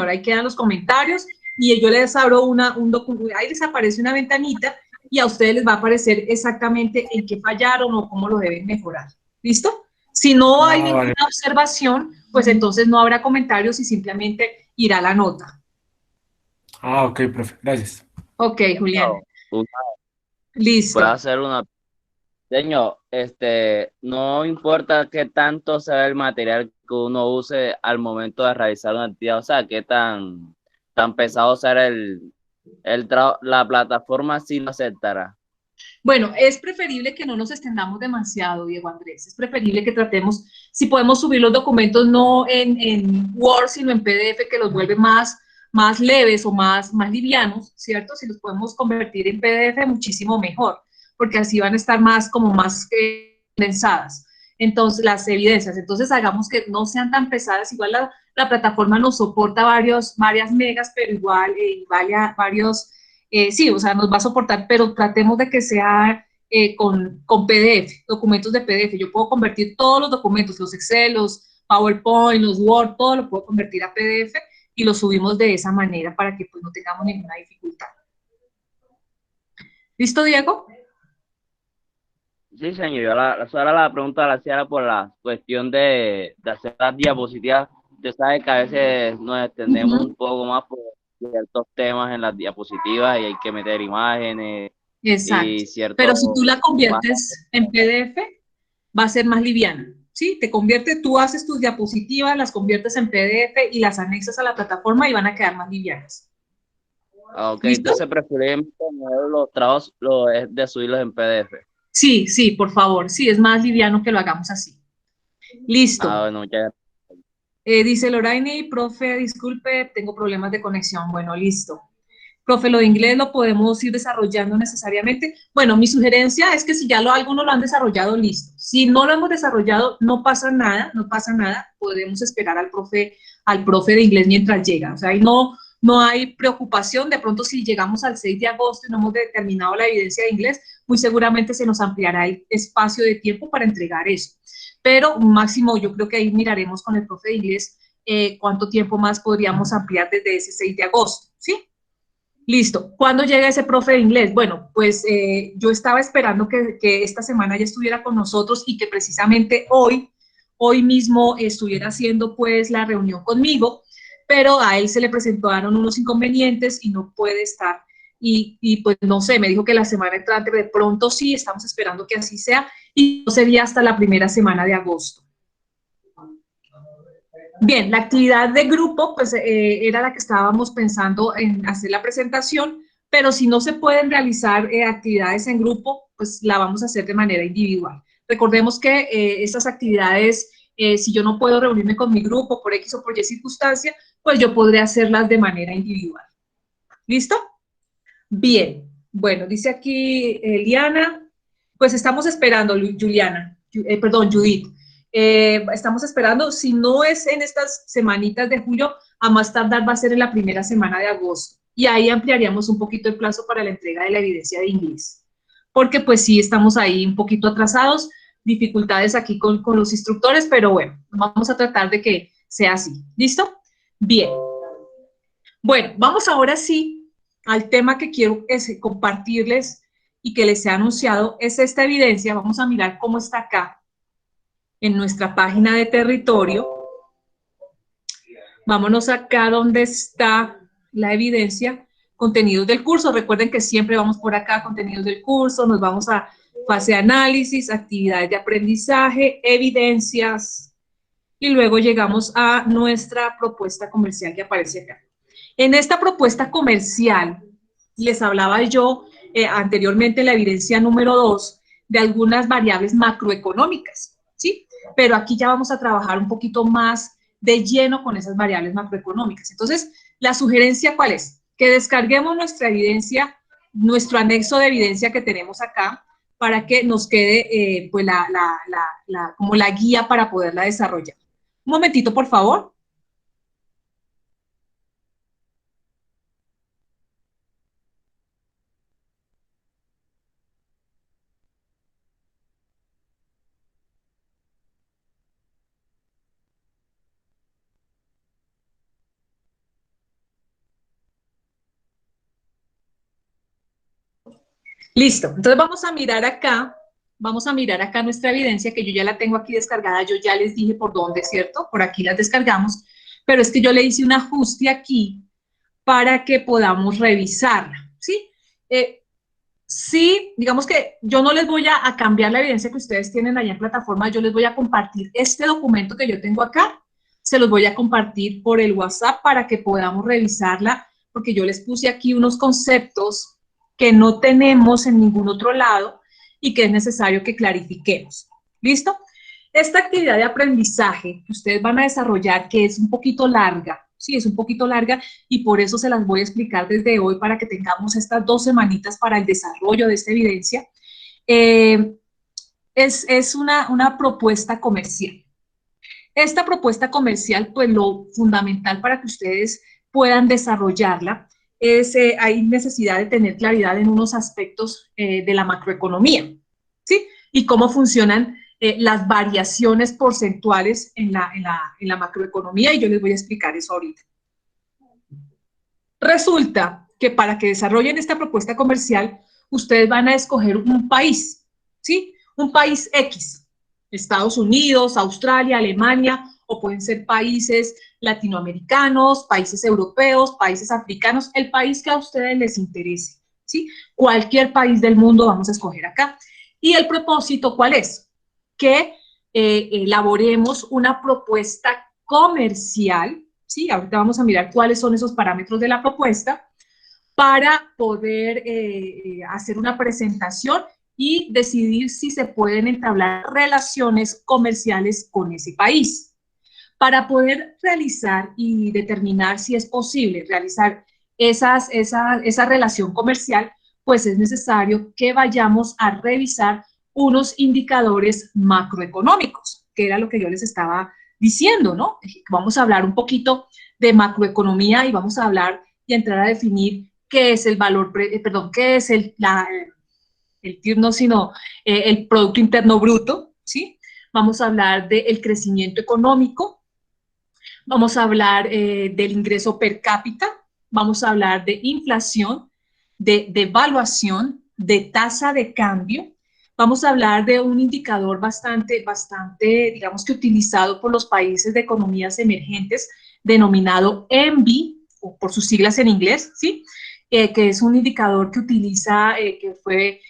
ahí quedan los comentarios y yo les abro un documento, ahí les aparece una ventanita y a ustedes les va a aparecer exactamente en qué fallaron o cómo lo deben mejorar. ¿Listo? Si no hay ninguna Vale. observación, pues entonces no habrá comentarios y simplemente irá la nota. Ok, profe, gracias. Ok, Julián. Puedo Listo. hacer una. Señor, no importa qué tanto sea el material que uno use al momento de realizar una actividad, o sea, qué tan pesado será la plataforma, sí lo aceptará. Bueno, es preferible que no nos extendamos demasiado, Diego Andrés. Es preferible que tratemos, si podemos subir los documentos no en Word, sino en PDF, que los vuelve más leves o más livianos, ¿cierto? Si los podemos convertir en PDF, muchísimo mejor, porque así van a estar más condensadas. Entonces, las evidencias. Entonces, hagamos que no sean tan pesadas. Igual la plataforma nos soporta varias megas, pero igual varios sí, o sea, nos va a soportar, pero tratemos de que sea con PDF, documentos de PDF. Yo puedo convertir todos los documentos, los Excel, los PowerPoint, los Word, todo lo puedo convertir a PDF y lo subimos de esa manera para que pues no tengamos ninguna dificultad. ¿Listo, Diego? Sí, señor, ahora la pregunta la hacía por la cuestión de hacer las diapositivas usted sabe que a veces nos extendemos un poco más por ciertos temas en las diapositivas y hay que meter imágenes Exacto. y ciertos... Pero si tú la conviertes en PDF, va a ser más liviana, ¿sí? Tú haces tus diapositivas, las conviertes en PDF y las anexas a la plataforma y van a quedar más livianas. Ok, ¿Listo? entonces preferimos los trabajos de subirlos en PDF. Sí, sí, por favor. Sí, es más liviano que lo hagamos así. Listo. Bueno, muchas gracias. Dice Loraine, profe, disculpe, tengo problemas de conexión. Bueno, listo. Profe, lo de inglés lo podemos ir desarrollando necesariamente. Bueno, mi sugerencia es que si ya algunos lo han desarrollado, listo. Si no lo hemos desarrollado, no pasa nada, no pasa nada. Podemos esperar al profe de inglés mientras llega. O sea, ahí no hay preocupación. De pronto, si llegamos al 6 de agosto y no hemos determinado la evidencia de inglés, muy seguramente se nos ampliará el espacio de tiempo para entregar eso. Pero máximo, yo creo que ahí miraremos con el profe de inglés cuánto tiempo más podríamos ampliar desde ese 6 de agosto, ¿sí? Listo. ¿Cuándo llega ese profe de inglés? Bueno, pues yo estaba esperando que esta semana ya estuviera con nosotros y que precisamente hoy mismo estuviera haciendo pues la reunión conmigo, pero a él se le presentaron unos inconvenientes y no puede estar. Y pues no sé, me dijo que la semana entrante de pronto sí, estamos esperando que así sea, y no sería hasta la primera semana de agosto. Bien, la actividad de grupo, pues era la que estábamos pensando en hacer la presentación, pero si no se pueden realizar actividades en grupo, pues la vamos a hacer de manera individual. Recordemos que estas actividades, si yo no puedo reunirme con mi grupo por X o por Y circunstancia, pues yo podré hacerlas de manera individual. ¿Listo? Bien, bueno, dice aquí Liana, pues estamos esperando, Judith. Estamos esperando, si no es en estas semanitas de julio, a más tardar va a ser en la primera semana de agosto. Y ahí ampliaríamos un poquito el plazo para la entrega de la evidencia de inglés. Porque pues sí, estamos ahí un poquito atrasados, dificultades aquí con los instructores, pero bueno, vamos a tratar de que sea así. ¿Listo? Bien. Bueno, vamos ahora sí al tema que quiero compartirles y que les he anunciado, es esta evidencia. Vamos a mirar cómo está acá en nuestra página de territorio. Vámonos acá donde está la evidencia, contenidos del curso. Recuerden que siempre vamos por acá, contenidos del curso, nos vamos a fase de análisis, actividades de aprendizaje, evidencias, y luego llegamos a nuestra propuesta comercial que aparece acá. En esta propuesta comercial, les hablaba yo anteriormente en la evidencia número 2 de algunas variables macroeconómicas, ¿sí? Pero aquí ya vamos a trabajar un poquito más de lleno con esas variables macroeconómicas. Entonces, la sugerencia, ¿cuál es? Que descarguemos nuestra evidencia, nuestro anexo de evidencia que tenemos acá, para que nos quede pues como la guía para poderla desarrollar. Un momentito, por favor. Listo, entonces vamos a mirar acá nuestra evidencia, que yo ya la tengo aquí descargada, yo ya les dije por dónde, ¿cierto? Por aquí las descargamos, pero es que yo le hice un ajuste aquí para que podamos revisarla, ¿sí? Sí, digamos que yo no les voy a cambiar la evidencia que ustedes tienen allá en plataforma, yo les voy a compartir este documento que yo tengo acá, se los voy a compartir por el WhatsApp para que podamos revisarla, porque yo les puse aquí unos conceptos que no tenemos en ningún otro lado y que es necesario que clarifiquemos. ¿Listo? Esta actividad de aprendizaje que ustedes van a desarrollar, que es un poquito larga, sí, es un poquito larga y por eso se las voy a explicar desde hoy para que tengamos estas 2 semanitas para el desarrollo de esta evidencia, es una propuesta comercial. Esta propuesta comercial, pues lo fundamental para que ustedes puedan desarrollarla es, hay necesidad de tener claridad en unos aspectos de la macroeconomía, ¿sí? Y cómo funcionan las variaciones porcentuales en la macroeconomía, y yo les voy a explicar eso ahorita. Resulta que para que desarrollen esta propuesta comercial, ustedes van a escoger un país, ¿sí? Un país X, Estados Unidos, Australia, Alemania, o pueden ser países latinoamericanos, países europeos, países africanos, el país que a ustedes les interese, ¿sí? Cualquier país del mundo vamos a escoger acá. ¿Y el propósito cuál es? Que elaboremos una propuesta comercial, ¿sí? Ahorita vamos a mirar cuáles son esos parámetros de la propuesta para poder hacer una presentación y decidir si se pueden entablar relaciones comerciales con ese país. Para poder realizar y determinar si es posible realizar esa relación comercial, pues es necesario que vayamos a revisar unos indicadores macroeconómicos, que era lo que yo les estaba diciendo, ¿no? Vamos a hablar un poquito de macroeconomía y vamos a hablar y entrar a definir qué es el valor, qué es el TIR, no, sino el Producto Interno Bruto, ¿sí? Vamos a hablar del crecimiento económico, vamos a hablar del ingreso per cápita, vamos a hablar de inflación, de devaluación, de tasa de cambio. Vamos a hablar de un indicador bastante, digamos que utilizado por los países de economías emergentes, denominado ENVI, o por sus siglas en inglés, ¿sí? Que es un indicador que utiliza, que fue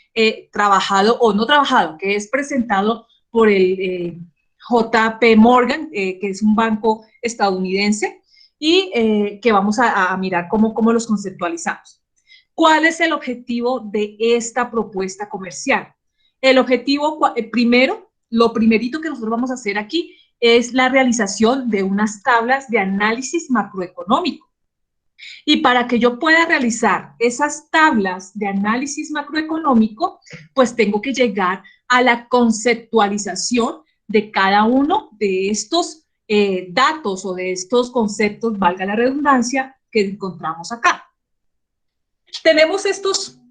trabajado o no trabajado, que es presentado por el JP Morgan, que es un banco estadounidense, y que vamos a mirar cómo los conceptualizamos. ¿Cuál es el objetivo de esta propuesta comercial? El objetivo, primero, lo primerito que nosotros vamos a hacer aquí es la realización de unas tablas de análisis macroeconómico. Y para que yo pueda realizar esas tablas de análisis macroeconómico, pues tengo que llegar a la conceptualización de cada uno de estos datos o de estos conceptos, valga la redundancia, que encontramos acá. Tenemos estos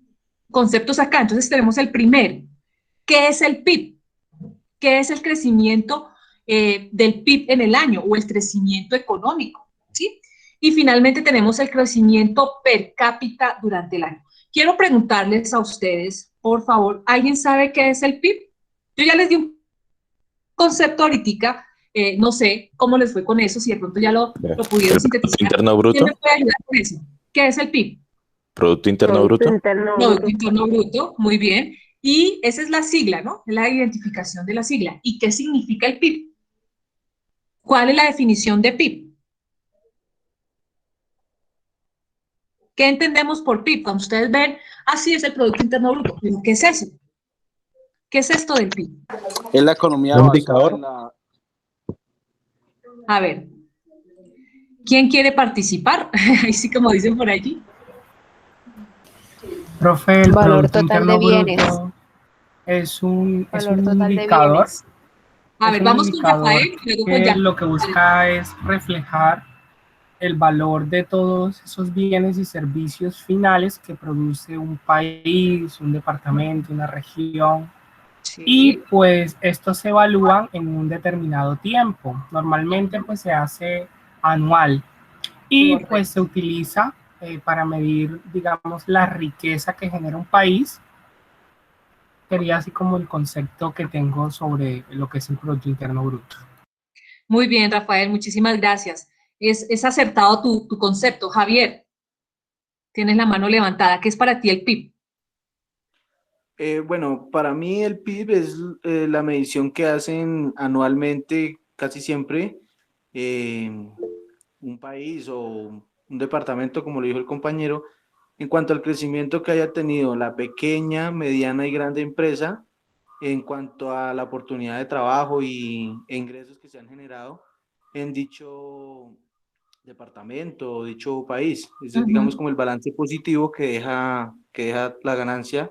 conceptos acá, entonces tenemos el primero. ¿Qué es el PIB? ¿Qué es el crecimiento del PIB en el año o el crecimiento económico? ¿Sí? Y finalmente tenemos el crecimiento per cápita durante el año. Quiero preguntarles a ustedes, por favor, ¿alguien sabe qué es el PIB? Yo ya les di un concepto ahorita, no sé cómo les fue con eso, si de pronto ya lo pudieron sintetizar. ¿Producto Interno Bruto? ¿Quién me puede ayudar con eso? ¿Qué es el PIB? ¿Producto Interno Bruto? Producto Interno Bruto, muy bien. Y esa es la sigla, ¿no? Es la identificación de la sigla. ¿Y qué significa el PIB? ¿Cuál es la definición de PIB? ¿Qué entendemos por PIB? Cuando ustedes ven, así es el Producto Interno Bruto. ¿Pero qué es eso? ¿Qué es esto del PIB? Es la economía ¿Un basada indicador? en la... A ver, ¿quién quiere participar? Así como dicen por allí. Profe, el Valor Producto total Interno de bienes. Bruto es un Valor total de indicador. bienes. A Es ver, un vamos con indicador Rafael y luego con que Jan. lo que busca es reflejar el valor de todos esos bienes y servicios finales que produce un país, un departamento, una región. Sí. Y pues estos se evalúan en un determinado tiempo. Normalmente pues se hace anual y Correcto. pues se utiliza para medir, digamos, la riqueza que genera un país. Sería así como el concepto que tengo sobre lo que es el Producto Interno Bruto. Muy bien, Rafael, muchísimas gracias. Es acertado tu concepto. Javier, tienes la mano levantada. ¿Qué es para ti el PIB? Bueno, para mí el PIB es la medición que hacen anualmente, casi siempre, un país o un departamento, como lo dijo el compañero, en cuanto al crecimiento que haya tenido la pequeña, mediana y grande empresa, en cuanto a la oportunidad de trabajo y ingresos que se han generado en dicho departamento o dicho país. Es, digamos, como el balance positivo que deja la ganancia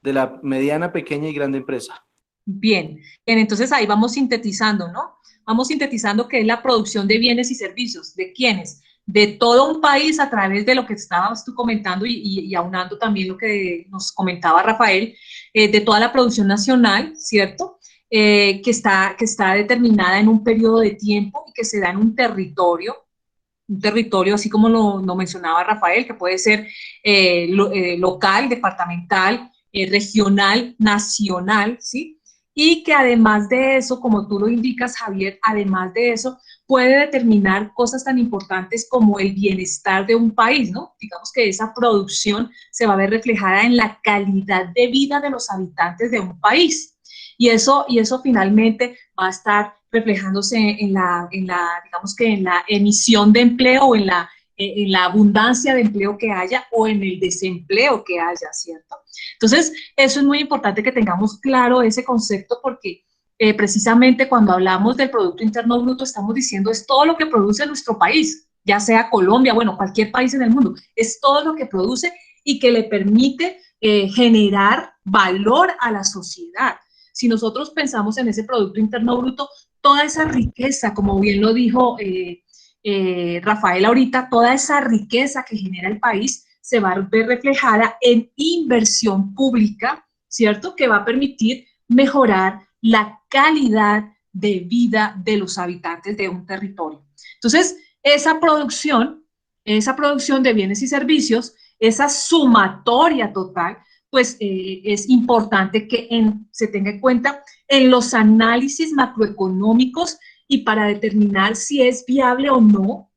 de la mediana, pequeña y grande empresa. Bien, entonces ahí vamos sintetizando, ¿no? Vamos sintetizando qué es la producción de bienes y servicios. ¿De quiénes? De todo un país a través de lo que estabas tú comentando y aunando también lo que nos comentaba Rafael, de toda la producción nacional, ¿cierto? Que está determinada en un periodo de tiempo y que se da en un territorio así como lo mencionaba Rafael, que puede ser local, departamental, regional, nacional, ¿sí? y que además de eso, como tú lo indicas, Javier, además de eso, puede determinar cosas tan importantes como el bienestar de un país, ¿no? Digamos que esa producción se va a ver reflejada en la calidad de vida de los habitantes de un país. Y eso finalmente va a estar reflejándose digamos que en la emisión de empleo o en la abundancia de empleo que haya o en el desempleo que haya, ¿cierto? Entonces, eso es muy importante que tengamos claro ese concepto porque precisamente cuando hablamos del Producto Interno Bruto estamos diciendo es todo lo que produce nuestro país, ya sea Colombia, bueno, cualquier país en el mundo, es todo lo que produce y que le permite generar valor a la sociedad. Si nosotros pensamos en ese Producto Interno Bruto, toda esa riqueza, como bien lo dijo Rafael ahorita, toda esa riqueza que genera el país se va a ver reflejada en inversión pública, ¿cierto? Que va a permitir mejorar la calidad de vida de los habitantes de un territorio. Entonces, esa producción de bienes y servicios, esa sumatoria total, pues es importante que se tenga en cuenta en los análisis macroeconómicos y para determinar si es viable o no,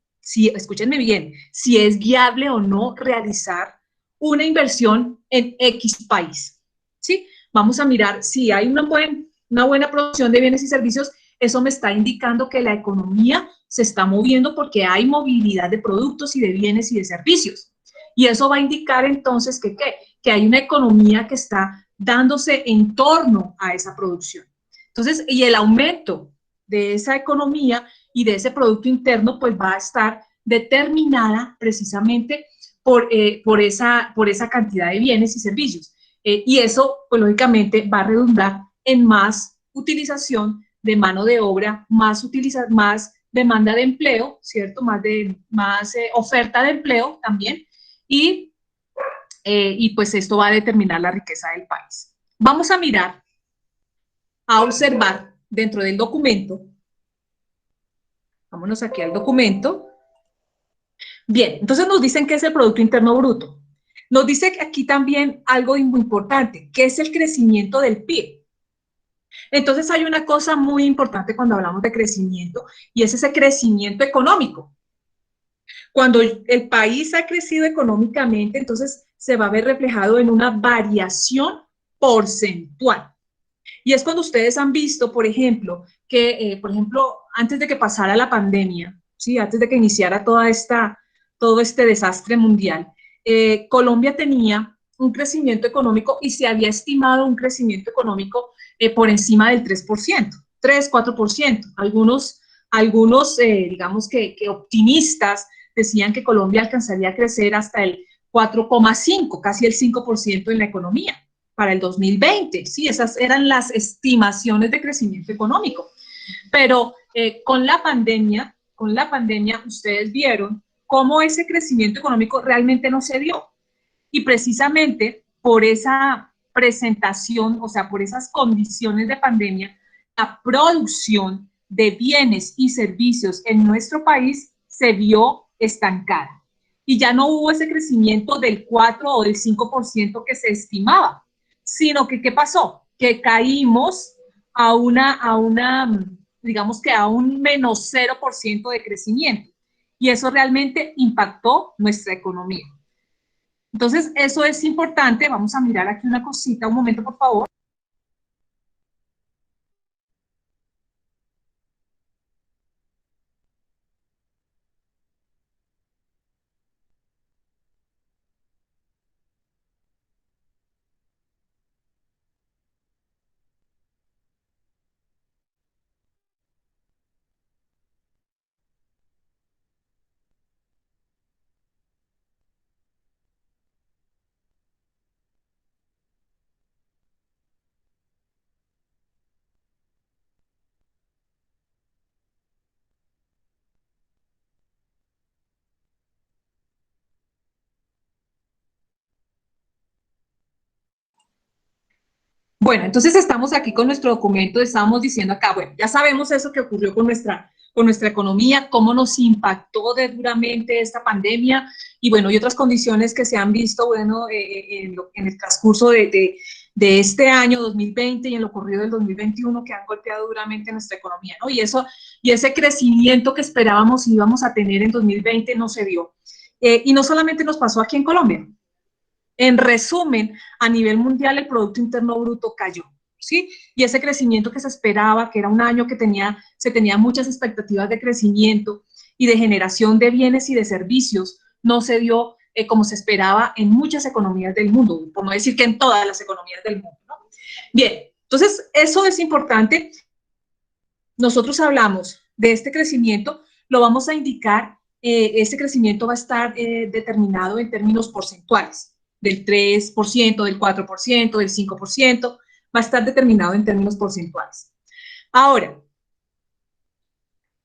escúchenme bien, si es viable o no realizar una inversión en X país, ¿sí? Vamos a mirar si hay una buena producción de bienes y servicios, eso me está indicando que la economía se está moviendo porque hay movilidad de productos y de bienes y de servicios. Y eso va a indicar entonces que hay una economía que está dándose en torno a esa producción. Entonces, y el aumento de esa economía y de ese Producto Interno, pues va a estar determinada precisamente por esa cantidad de bienes y servicios. Y eso, pues lógicamente, va a redundar en más utilización de mano de obra, más demanda de empleo, ¿cierto? Más oferta de empleo también, y pues esto va a determinar la riqueza del país. Vamos a mirar, a observar dentro del documento. Vámonos aquí al documento. Bien, entonces nos dicen qué es el Producto Interno Bruto. Nos dice aquí también algo muy importante, que es el crecimiento del PIB. Entonces hay una cosa muy importante cuando hablamos de crecimiento y es ese crecimiento económico. Cuando el país ha crecido económicamente, entonces se va a ver reflejado en una variación porcentual. Y es cuando ustedes han visto, por ejemplo, que, antes de que pasara la pandemia, ¿sí? Antes de que iniciara todo este desastre mundial, Colombia tenía un crecimiento económico y se había estimado un crecimiento económico por encima del 3%, 3, 4%. Algunos digamos que optimistas decían que Colombia alcanzaría a crecer hasta el 4,5, casi el 5% en la economía para el 2020, sí, esas eran las estimaciones de crecimiento económico. Pero con la pandemia, ustedes vieron cómo ese crecimiento económico realmente no se dio. Y precisamente por esa presentación, o sea, por esas condiciones de pandemia, la producción de bienes y servicios en nuestro país se vio estancada. Y ya no hubo ese crecimiento del 4 o del 5% que se estimaba, sino que ¿qué pasó? Que caímos digamos que a un menos 0% de crecimiento. Y eso realmente impactó nuestra economía. Entonces, eso es importante. Vamos a mirar aquí una cosita, un momento, por favor. Bueno, entonces estamos aquí con nuestro documento, estábamos diciendo acá, bueno, ya sabemos eso que ocurrió con nuestra economía, cómo nos impactó duramente esta pandemia y bueno, y otras condiciones que se han visto, bueno, en el transcurso de de este año 2020 y en lo corrido del 2021 que han golpeado duramente nuestra economía, ¿no? Y ese crecimiento que esperábamos y íbamos a tener en 2020 no se dio. Y no solamente nos pasó aquí en Colombia. En resumen, a nivel mundial el Producto Interno Bruto cayó, ¿sí? Y ese crecimiento que se esperaba, que era un año que se tenían muchas expectativas de crecimiento y de generación de bienes y de servicios, no se dio como se esperaba en muchas economías del mundo, por no decir que en todas las economías del mundo, ¿no? Bien, entonces eso es importante. Nosotros hablamos de este crecimiento, lo vamos a indicar, este crecimiento va a estar determinado en términos porcentuales, del 3%, del 4%, del 5%, va a estar determinado en términos porcentuales. Ahora,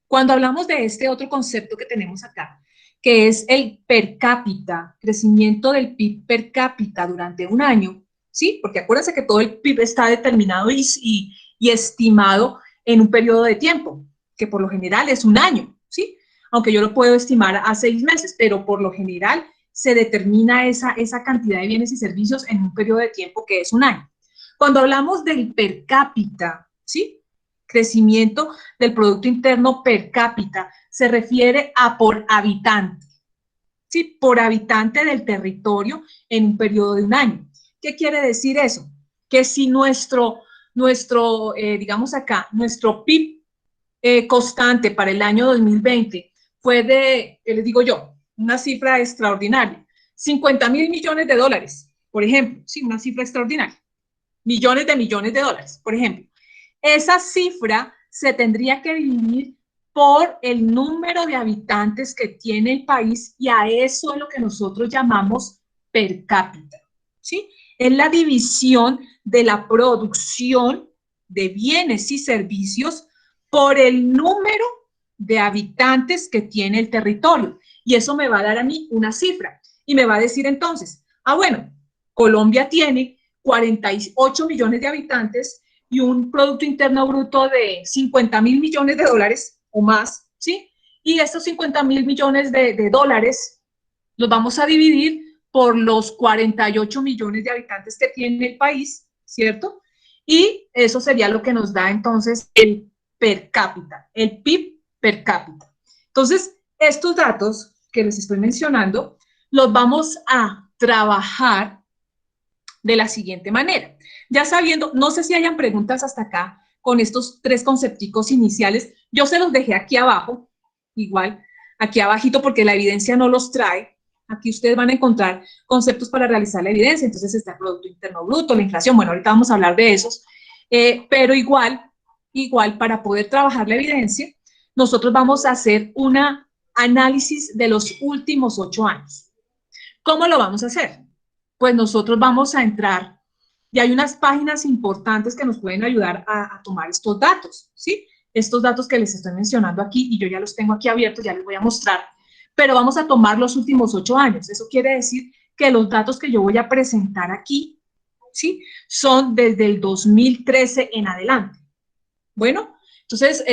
cuando hablamos de este otro concepto que tenemos acá, que es el per cápita, crecimiento del PIB per cápita durante un año, ¿sí? Porque acuérdense que todo el PIB está determinado y estimado en un periodo de tiempo, que por lo general es un año, ¿sí? Aunque yo lo puedo estimar a 6 meses, pero por lo general se determina esa cantidad de bienes y servicios en un periodo de tiempo que es un año. Cuando hablamos del per cápita, ¿sí? Crecimiento del Producto Interno per cápita, se refiere a por habitante, ¿sí? Por habitante del territorio en un periodo de un año. ¿Qué quiere decir eso? Que si digamos acá, nuestro PIB constante para el año 2020 fue de, les digo yo, una cifra extraordinaria, 50.000 millones de dólares, por ejemplo, sí, una cifra extraordinaria, millones de dólares, por ejemplo. Esa cifra se tendría que dividir por el número de habitantes que tiene el país y a eso es lo que nosotros llamamos per cápita, ¿sí? Es la división de la producción de bienes y servicios por el número de habitantes que tiene el territorio. Y eso me va a dar a mí una cifra. Y me va a decir entonces, bueno, Colombia tiene 48 millones de habitantes y un Producto Interno Bruto de 50.000 millones de dólares o más, ¿sí? Y estos 50.000 millones de dólares los vamos a dividir por los 48 millones de habitantes que tiene el país, ¿cierto? Y eso sería lo que nos da entonces el per cápita, el PIB per cápita. Entonces, estos datos que les estoy mencionando, los vamos a trabajar de la siguiente manera. Ya sabiendo, no sé si hayan preguntas hasta acá con estos 3 concepticos iniciales, yo se los dejé aquí abajo, igual, aquí abajito porque la evidencia no los trae. Aquí ustedes van a encontrar conceptos para realizar la evidencia, entonces está el Producto Interno Bruto, la inflación, bueno, ahorita vamos a hablar de esos, pero igual, para poder trabajar la evidencia, nosotros vamos a hacer un análisis de los últimos 8 años. ¿Cómo lo vamos a hacer? Pues nosotros vamos a entrar, y hay unas páginas importantes que nos pueden ayudar a tomar estos datos, ¿sí? Estos datos que les estoy mencionando aquí, y yo ya los tengo aquí abiertos, ya les voy a mostrar, pero vamos a tomar los últimos 8 años. Eso quiere decir que los datos que yo voy a presentar aquí, ¿sí? Son desde el 2013 en adelante. Bueno, entonces,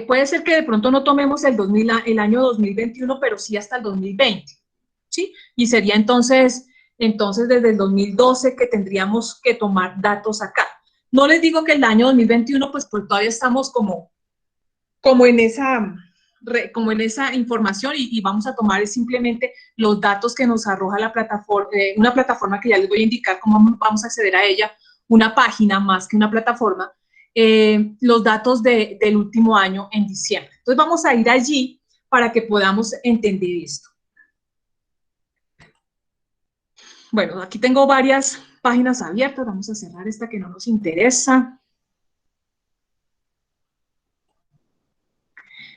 puede ser que de pronto no tomemos el año 2021, pero sí hasta el 2020, ¿sí? Y sería entonces desde el 2012 que tendríamos que tomar datos acá. No les digo que el año 2021, pues todavía estamos como en esa información y vamos a tomar simplemente los datos que nos arroja la plataforma, una plataforma que ya les voy a indicar cómo vamos a acceder a ella, una página más que una plataforma, los datos del último año en diciembre. Entonces vamos a ir allí para que podamos entender esto. Bueno, aquí tengo varias páginas abiertas, vamos a cerrar esta que no nos interesa.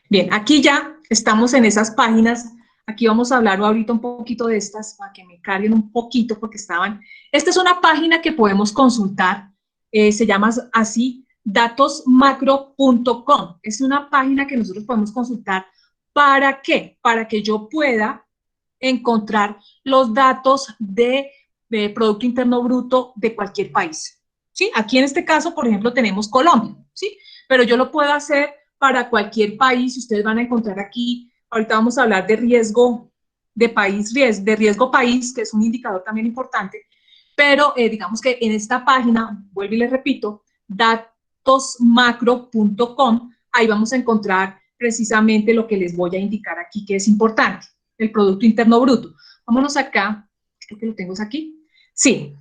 Bien, aquí ya estamos en esas páginas. Aquí vamos a hablar ahorita un poquito de estas para que me carguen un poquito porque estaban. Esta es una página que podemos consultar, se llama así, datosmacro.com. Es una página que nosotros podemos consultar. ¿Para qué? Para que yo pueda encontrar los datos de Producto Interno Bruto de cualquier país, ¿sí? Aquí en este caso, por ejemplo, tenemos Colombia, ¿sí? Pero yo lo puedo hacer para cualquier país. Ustedes van a encontrar aquí, ahorita vamos a hablar de riesgo de país, de riesgo país, que es un indicador también importante. pero digamos que en esta página, vuelvo y les repito, datosmacro.com, ahí vamos a encontrar precisamente lo que les voy a indicar aquí, que es importante, el Producto Interno Bruto. Vámonos acá, creo que lo tengo aquí. Sí,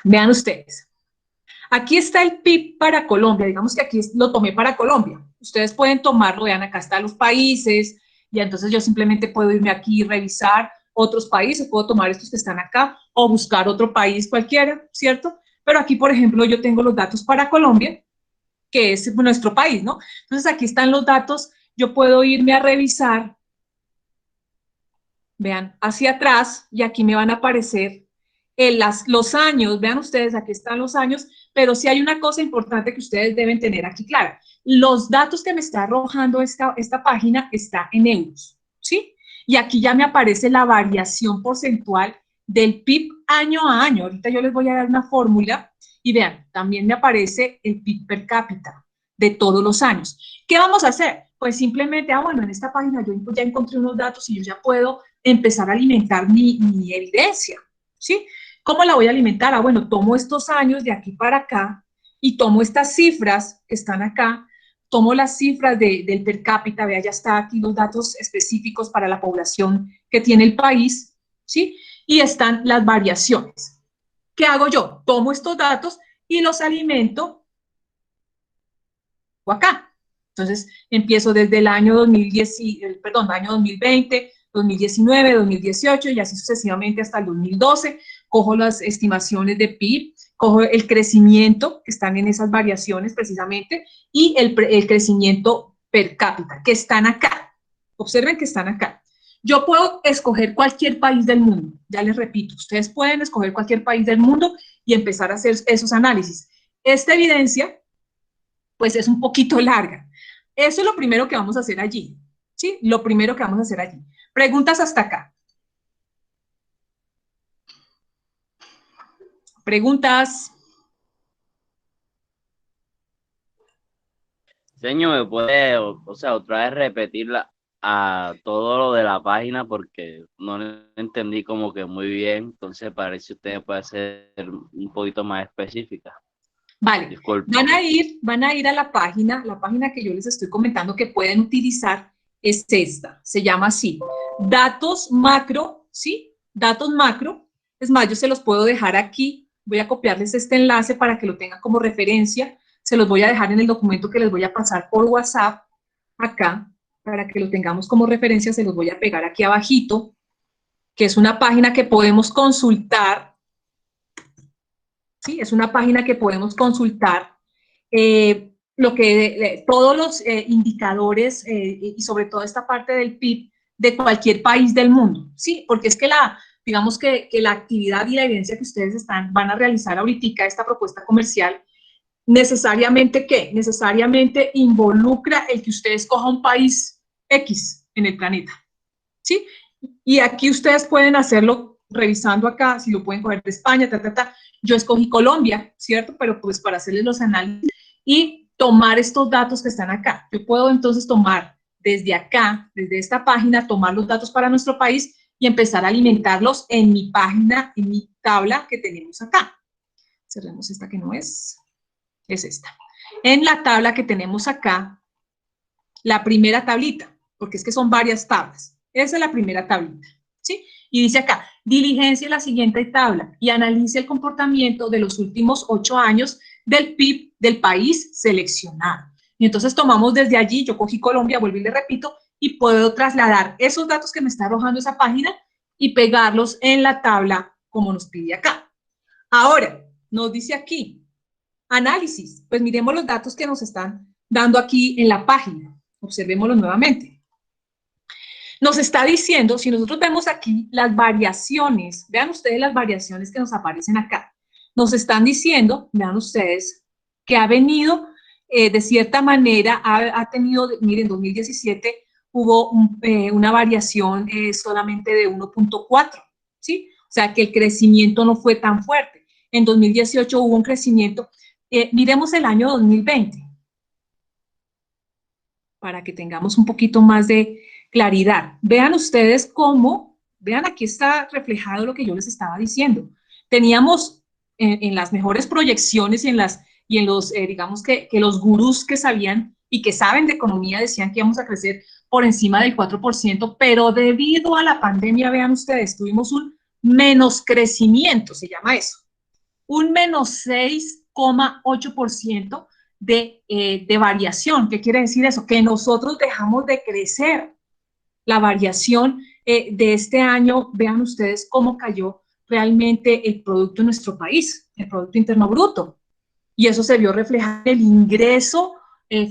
vean ustedes. Aquí está el PIB para Colombia, digamos que aquí lo tomé para Colombia. Ustedes pueden tomarlo, vean, acá están los países, y entonces yo simplemente puedo irme aquí y revisar otros países, puedo tomar estos que están acá, o buscar otro país cualquiera, ¿cierto? Pero aquí, por ejemplo, yo tengo los datos para Colombia, que es nuestro país, ¿no? Entonces aquí están los datos, yo puedo irme a revisar, vean, hacia atrás, y aquí me van a aparecer los años, vean ustedes, aquí están los años, pero sí hay una cosa importante que ustedes deben tener aquí clara. Los datos que me está arrojando esta página está en euros, ¿sí? Y aquí ya me aparece la variación porcentual del PIB año a año. Ahorita yo les voy a dar una fórmula y vean, también me aparece el PIB per cápita de todos los años. ¿Qué vamos a hacer? Pues simplemente, bueno, en esta página yo ya encontré unos datos y yo ya puedo empezar a alimentar mi evidencia, ¿sí? ¿Cómo la voy a alimentar? Bueno, tomo estos años de aquí para acá y tomo estas cifras que están acá, tomo las cifras del per cápita, vea, ya está aquí los datos específicos para la población que tiene el país, ¿sí? Y están las variaciones. ¿Qué hago yo? Tomo estos datos y los alimento acá. Entonces, empiezo desde el año 2020, 2019, 2018 y así sucesivamente hasta el 2012. Cojo las estimaciones de PIB, cojo el crecimiento que están en esas variaciones precisamente y el crecimiento per cápita que están acá. Observen que están acá. Yo puedo escoger cualquier país del mundo, ya les repito, ustedes pueden escoger cualquier país del mundo y empezar a hacer esos análisis. Esta evidencia, pues es un poquito larga. Eso es lo primero que vamos a hacer allí, ¿sí? Lo primero que vamos a hacer allí. Preguntas hasta acá. Preguntas. Señor, ¿me puede, o sea, otra vez repetirla a todo lo de la página? Porque no lo entendí como que muy bien, entonces parece que usted puede ser un poquito más específica. Vale, Disculpe. van a ir a la página que yo les estoy comentando que pueden utilizar es esta, se llama así, datos macro, ¿sí? Datos macro, es más, yo se los puedo dejar aquí, voy a copiarles este enlace para que lo tengan como referencia, se los voy a dejar en el documento que les voy a pasar por WhatsApp, acá, para que lo tengamos como referencia, se los voy a pegar aquí abajito, que es una página que podemos consultar. ¿Sí? Es una página que podemos consultar todos los indicadores y sobre todo esta parte del PIB de cualquier país del mundo, ¿sí? Porque es que digamos que la actividad y la evidencia que ustedes van a realizar ahorita, esta propuesta comercial, necesariamente, ¿qué? Necesariamente involucra el que usted escoja un país X en el planeta, ¿sí? Y aquí ustedes pueden hacerlo revisando acá, si lo pueden coger de España, Yo escogí Colombia, ¿cierto? Pero pues para hacerles los análisis y tomar estos datos que están acá. Yo puedo entonces tomar desde acá, desde esta página, tomar los datos para nuestro país y empezar a alimentarlos en mi página, en mi tabla que tenemos acá. Cerremos esta que no es esta. En la tabla que tenemos acá, la primera tablita, porque es que son varias tablas. Esa es la primera tablita, ¿sí? Y dice acá, diligencia la siguiente tabla y analice el comportamiento de los últimos 8 años del PIB del país seleccionado. Y entonces tomamos desde allí, yo cogí Colombia, vuelvo y le repito, y puedo trasladar esos datos que me está arrojando esa página y pegarlos en la tabla como nos pide acá. Ahora, nos dice aquí, análisis. Pues miremos los datos que nos están dando aquí en la página. Observémoslo nuevamente. Nos está diciendo, si nosotros vemos aquí las variaciones, vean ustedes las variaciones que nos aparecen acá. Nos están diciendo, vean ustedes, que ha venido, de cierta manera, ha tenido, miren, en 2017 hubo una variación solamente de 1.4, ¿sí? O sea, que el crecimiento no fue tan fuerte. En 2018 hubo un crecimiento. Miremos el año 2020, para que tengamos un poquito más de claridad. Vean ustedes cómo, vean aquí está reflejado lo que yo les estaba diciendo. Teníamos en las mejores proyecciones y en los, digamos que los gurús que sabían y que saben de economía decían que íbamos a crecer por encima del 4%, pero debido a la pandemia, vean ustedes, tuvimos un menos crecimiento, se llama eso, un menos 6,8% de variación. ¿Qué quiere decir eso? Que nosotros dejamos de crecer. La variación de este año, vean ustedes cómo cayó realmente el producto en nuestro país, el Producto Interno Bruto. Y eso se vio reflejado en el ingreso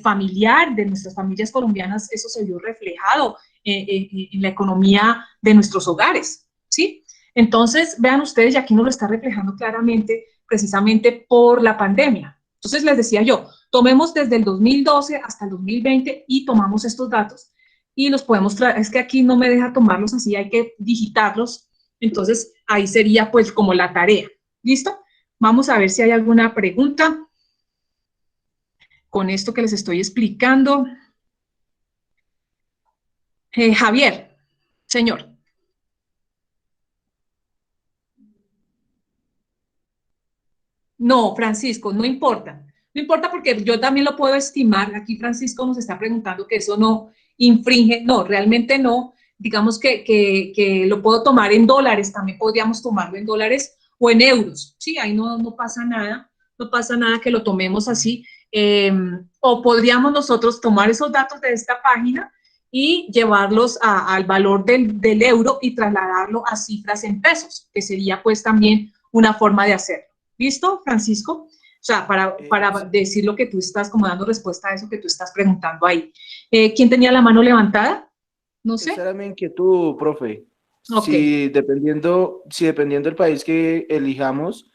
familiar de nuestras familias colombianas, eso se vio reflejado en la economía de nuestros hogares, ¿sí? Entonces, vean ustedes, y aquí nos lo está reflejando claramente, precisamente por la pandemia. Entonces, les decía yo, tomemos desde el 2012 hasta el 2020 y tomamos estos datos y los podemos traer. Es que aquí no me deja tomarlos así, hay que digitarlos. Entonces, ahí sería pues como la tarea. ¿Listo? Vamos a ver si hay alguna pregunta con esto que les estoy explicando. Javier, señor. No, Francisco, no importa. No importa porque yo también lo puedo estimar. Aquí Francisco nos está preguntando que eso no infringe. No, realmente no. Digamos que lo puedo tomar en dólares. También podríamos tomarlo en dólares o en euros. Sí, ahí no pasa nada. No pasa nada que lo tomemos así. O podríamos nosotros tomar esos datos de esta página y llevarlos al valor del euro y trasladarlo a cifras en pesos, que sería pues también una forma de hacerlo. ¿Listo, Francisco? O sea, para decir lo que tú estás, como dando respuesta a eso que tú estás preguntando ahí. ¿Quién tenía la mano levantada? No sé. Esa era mi inquietud, profe. Okay. Si dependiendo del país que elijamos,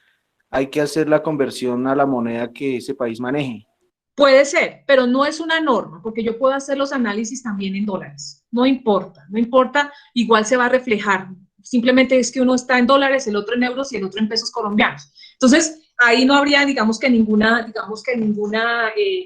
hay que hacer la conversión a la moneda que ese país maneje. Puede ser, pero no es una norma, porque yo puedo hacer los análisis también en dólares. No importa, igual se va a reflejar. Simplemente es que uno está en dólares, el otro en euros y el otro en pesos colombianos. Entonces, ahí no habría, digamos que ninguna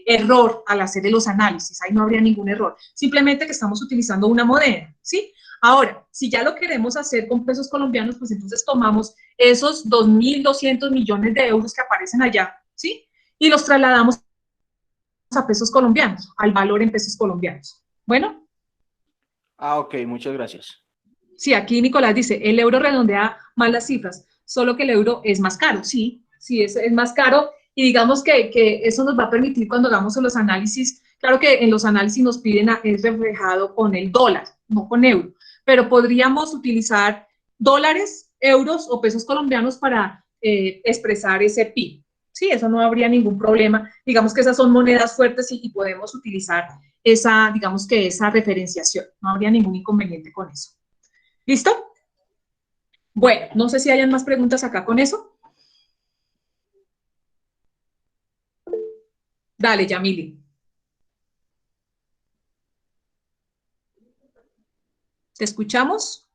error al hacer los análisis, ahí no habría ningún error. Simplemente que estamos utilizando una moneda, ¿sí? Ahora, si ya lo queremos hacer con pesos colombianos, pues entonces tomamos esos 2.200 millones de euros que aparecen allá, ¿sí? Y los trasladamos a pesos colombianos, al valor en pesos colombianos. Bueno. Ok, muchas gracias. Sí, aquí Nicolás dice, el euro redondea más las cifras, solo que el euro es más caro. Sí, es más caro y digamos que eso nos va a permitir cuando hagamos los análisis, claro que en los análisis nos piden es reflejado con el dólar, no con euro, pero podríamos utilizar dólares, euros o pesos colombianos para expresar ese PIB. Sí, eso no habría ningún problema. Digamos que esas son monedas fuertes y podemos utilizar esa, digamos que esa referenciación. No habría ningún inconveniente con eso. ¿Listo? Bueno, no sé si hayan más preguntas acá con eso. Dale, Yamili. ¿Te escuchamos?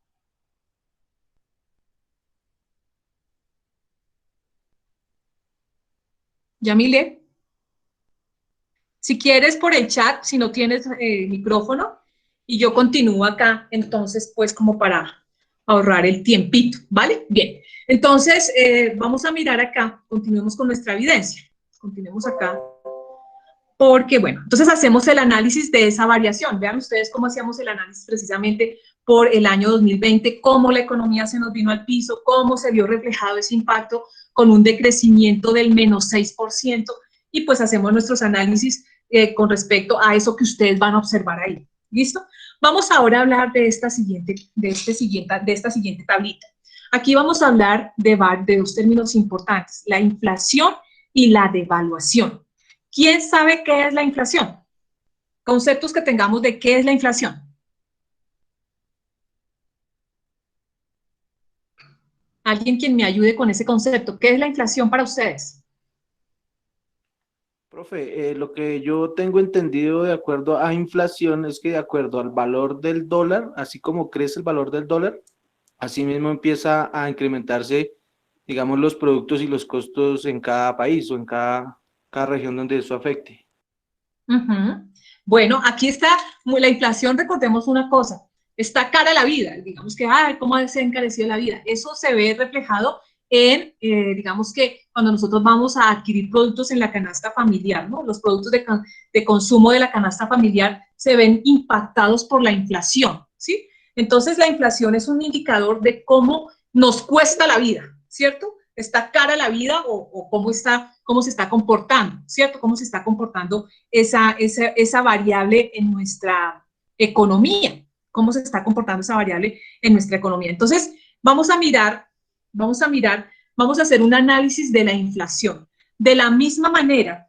Yamile. Si quieres por el chat, si no tienes micrófono, y yo continúo acá, entonces, pues como para ahorrar el tiempito, ¿vale? Bien, entonces vamos a mirar acá, continuemos con nuestra evidencia, continuemos acá, porque bueno, entonces hacemos el análisis de esa variación, vean ustedes cómo hacíamos el análisis precisamente por el año 2020, cómo la economía se nos vino al piso, cómo se vio reflejado ese impacto con un decrecimiento del menos 6%, y pues hacemos nuestros análisis con respecto a eso que ustedes van a observar ahí. ¿Listo? Vamos ahora a hablar de esta siguiente tablita. Aquí vamos a hablar de dos términos importantes, la inflación y la devaluación. ¿Quién sabe qué es la inflación? Conceptos que tengamos de qué es la inflación. Alguien quien me ayude con ese concepto. ¿Qué es la inflación para ustedes? Profe, lo que yo tengo entendido de acuerdo a inflación es que de acuerdo al valor del dólar, así como crece el valor del dólar, así mismo empieza a incrementarse, digamos, los productos y los costos en cada país o en cada región donde eso afecte. Bueno, aquí está la inflación, recordemos una cosa, está cara la vida, digamos que, ay, cómo se ha encarecido la vida, eso se ve reflejado en, digamos que cuando nosotros vamos a adquirir productos en la canasta familiar, ¿no? Los productos de consumo de la canasta familiar se ven impactados por la inflación, ¿sí? Entonces, la inflación es un indicador de cómo nos cuesta la vida, ¿cierto? ¿Está cara la vida o cómo se está comportando, ¿cierto? ¿Cómo se está comportando esa variable en nuestra economía? ¿Cómo se está comportando esa variable en nuestra economía? Entonces, vamos a hacer un análisis de la inflación. De la misma manera,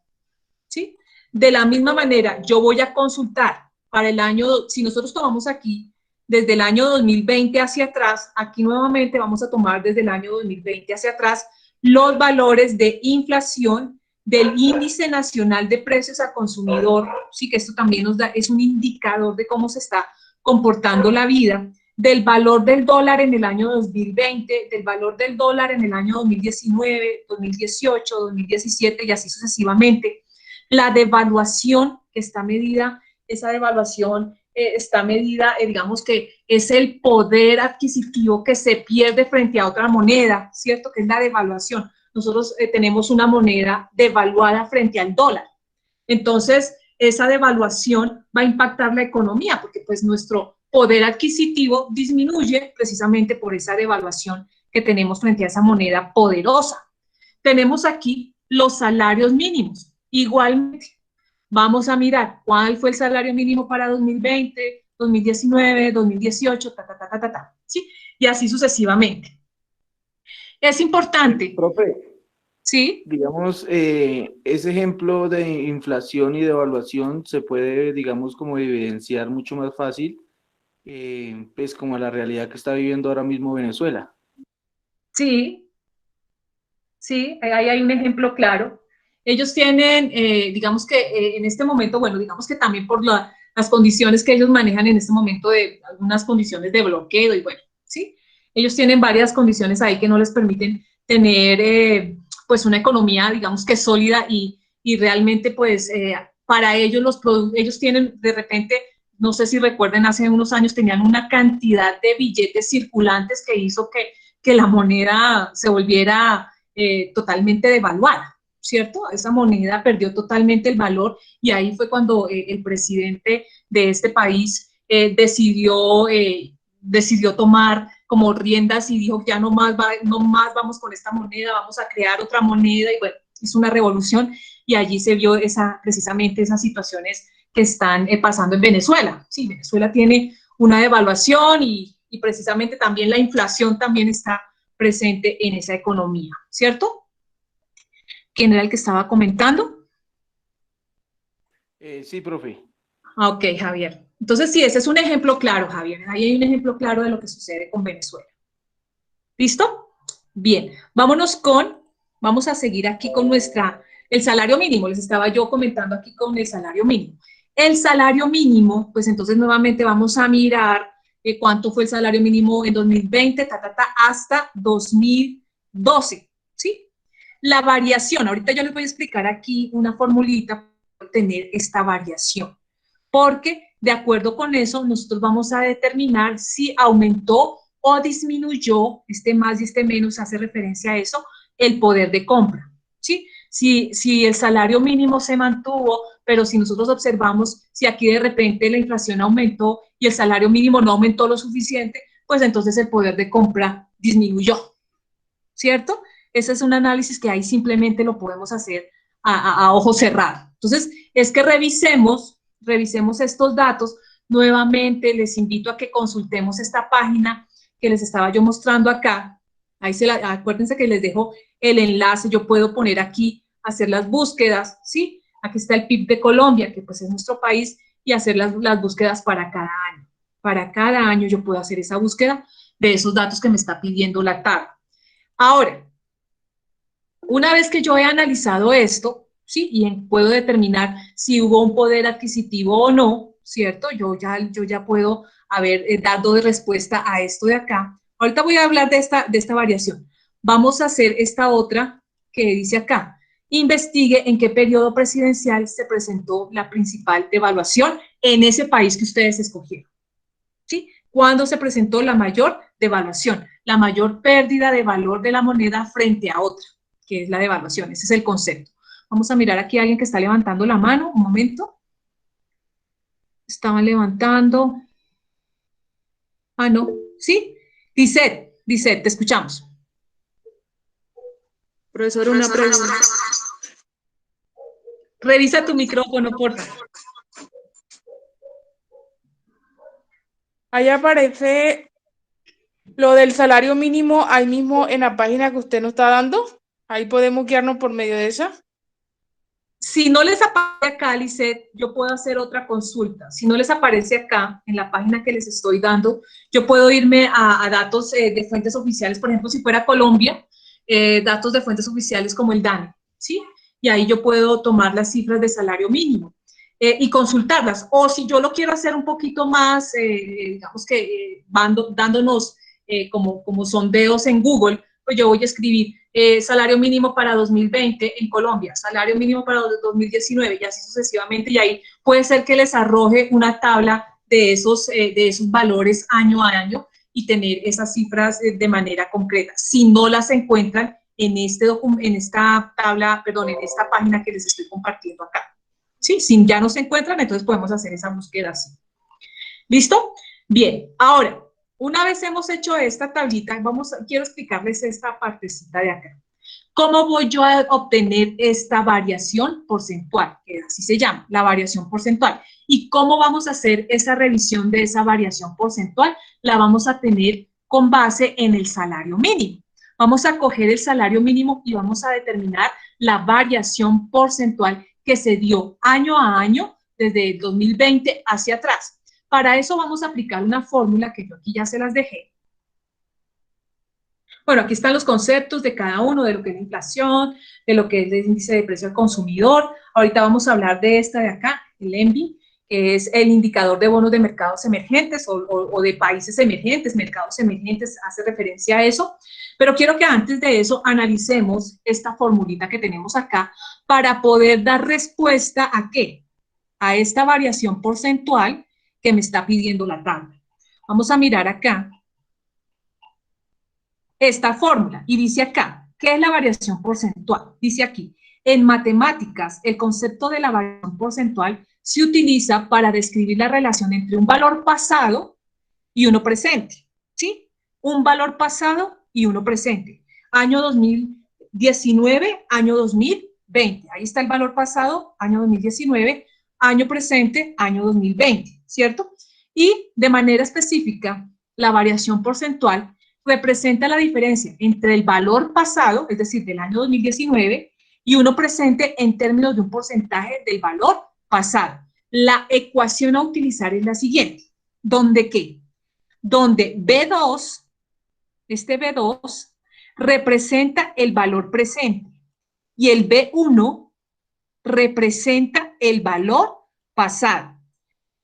¿sí? De la misma manera, yo voy a consultar para el año, si nosotros tomamos aquí, desde el año 2020 hacia atrás, aquí nuevamente vamos a tomar desde el año 2020 hacia atrás los valores de inflación del índice nacional de precios al consumidor, sí que esto también nos da, es un indicador de cómo se está comportando la vida, del valor del dólar en el año 2020, del valor del dólar en el año 2019, 2018, 2017 y así sucesivamente. La devaluación que está medida, esa devaluación está medida, digamos que es el poder adquisitivo que se pierde frente a otra moneda, ¿cierto? Que es la devaluación. Nosotros tenemos una moneda devaluada frente al dólar. Entonces, esa devaluación va a impactar la economía porque pues nuestro poder adquisitivo disminuye precisamente por esa devaluación que tenemos frente a esa moneda poderosa. Tenemos aquí los salarios mínimos. Igualmente, vamos a mirar cuál fue el salario mínimo para 2020, 2019, 2018, ¿sí? Y así sucesivamente. Es importante. Profe, ¿sí? digamos, ese ejemplo de inflación y devaluación se puede, digamos, como evidenciar mucho más fácil, pues como la realidad que está viviendo ahora mismo Venezuela. Sí, sí, ahí hay un ejemplo claro. Ellos tienen, digamos que en este momento, bueno, digamos que también por las condiciones que ellos manejan en este momento, de algunas condiciones de bloqueo y bueno, ¿sí? Ellos tienen varias condiciones ahí que no les permiten tener, pues, una economía, digamos que sólida y realmente, pues, para ellos ellos tienen de repente, no sé si recuerden, hace unos años tenían una cantidad de billetes circulantes que hizo que la moneda se volviera totalmente devaluada, ¿cierto? Esa moneda perdió totalmente el valor y ahí fue cuando el presidente de este país decidió tomar como riendas y dijo ya no más vamos con esta moneda, vamos a crear otra moneda y bueno, hizo una revolución y allí se vio precisamente esas situaciones que están pasando en Venezuela. Sí, Venezuela tiene una devaluación y precisamente también la inflación también está presente en esa economía, ¿cierto? ¿Quién era el que estaba comentando? Sí, profe. Ok, Javier. Entonces, sí, ese es un ejemplo claro, Javier. Ahí hay un ejemplo claro de lo que sucede con Venezuela. ¿Listo? Bien, vamos a seguir aquí con el salario mínimo. Les estaba yo comentando aquí con el salario mínimo. El salario mínimo, pues entonces nuevamente vamos a mirar cuánto fue el salario mínimo en 2020, hasta 2012, ¿sí? La variación, ahorita yo les voy a explicar aquí una formulita para obtener esta variación, porque de acuerdo con eso nosotros vamos a determinar si aumentó o disminuyó, este más y este menos hace referencia a eso, el poder de compra, ¿sí? Si el salario mínimo se mantuvo, pero si nosotros observamos si aquí de repente la inflación aumentó y el salario mínimo no aumentó lo suficiente, pues entonces el poder de compra disminuyó, ¿cierto? Ese es un análisis que ahí simplemente lo podemos hacer a ojo cerrado. Entonces, es que revisemos estos datos. Nuevamente, les invito a que consultemos esta página que les estaba yo mostrando acá. Ahí acuérdense que les dejo el enlace, yo puedo poner aquí, hacer las búsquedas, ¿sí? Aquí está el PIB de Colombia, que pues es nuestro país, y hacer las búsquedas para cada año. Para cada año yo puedo hacer esa búsqueda de esos datos que me está pidiendo la tabla. Ahora, una vez que yo he analizado esto, ¿sí? Y puedo determinar si hubo un poder adquisitivo o no, ¿cierto? Yo ya puedo haber dado de respuesta a esto de acá. Ahorita voy a hablar de esta variación. Vamos a hacer esta otra que dice acá. Investigue en qué periodo presidencial se presentó la principal devaluación en ese país que ustedes escogieron, ¿sí? ¿Cuándo se presentó la mayor devaluación? la mayor pérdida de valor de la moneda frente a otra, que es la devaluación. Ese es el concepto. Vamos a mirar aquí a alguien que está levantando la mano, un momento. Estaban levantando. Ah, no, ¿sí? Lisette, te escuchamos. Profesor, una pregunta. Revisa tu micrófono, por favor. Ahí aparece lo del salario mínimo, ahí mismo en la página que usted nos está dando. Ahí podemos guiarnos por medio de esa. Si no les aparece acá, Lisette, yo puedo hacer otra consulta. Si no les aparece acá, en la página que les estoy dando, yo puedo irme a datos de fuentes oficiales. Por ejemplo, si fuera Colombia, datos de fuentes oficiales como el DANE, ¿sí? Y ahí yo puedo tomar las cifras de salario mínimo y consultarlas. O si yo lo quiero hacer un poquito más, digamos que dándonos como sondeos en Google, pues yo voy a escribir salario mínimo para 2020 en Colombia, salario mínimo para 2019 y así sucesivamente, y ahí puede ser que les arroje una tabla de esos valores año a año y tener esas cifras de manera concreta. Si no las encuentran en esta página que les estoy compartiendo acá. ¿Sí? Si ya no se encuentran, entonces podemos hacer esa búsqueda así. ¿Listo? Bien, ahora, una vez hemos hecho esta tablita, quiero explicarles esta partecita de acá. ¿Cómo voy yo a obtener esta variación porcentual? Que así se llama, la variación porcentual. ¿Y cómo vamos a hacer esa revisión de esa variación porcentual? La vamos a tener con base en el salario mínimo. Vamos a coger el salario mínimo y vamos a determinar la variación porcentual que se dio año a año desde el 2020 hacia atrás. Para eso vamos a aplicar una fórmula que yo aquí ya se las dejé. Bueno, aquí están los conceptos de cada uno, de lo que es la inflación, de lo que es el índice de precio al consumidor. Ahorita vamos a hablar de esta de acá, el ENVI, que es el indicador de bonos de mercados emergentes o de países emergentes, mercados emergentes, hace referencia a eso. Pero quiero que antes de eso analicemos esta formulita que tenemos acá para poder dar respuesta ¿a qué? A esta variación porcentual que me está pidiendo la tabla. Vamos a mirar acá esta fórmula y dice acá, ¿qué es la variación porcentual? Dice aquí, en matemáticas, el concepto de la variación porcentual se utiliza para describir la relación entre un valor pasado y uno presente, ¿sí? Un valor pasado y uno presente. Año 2019, año 2020. Ahí está el valor pasado, año 2019, año presente, año 2020, ¿cierto? Y de manera específica, la variación porcentual representa la diferencia entre el valor pasado, es decir, del año 2019, y uno presente en términos de un porcentaje del valor pasado. La ecuación a utilizar es la siguiente. ¿Dónde qué? Donde B2, este B2, representa el valor presente y el B1 representa el valor pasado.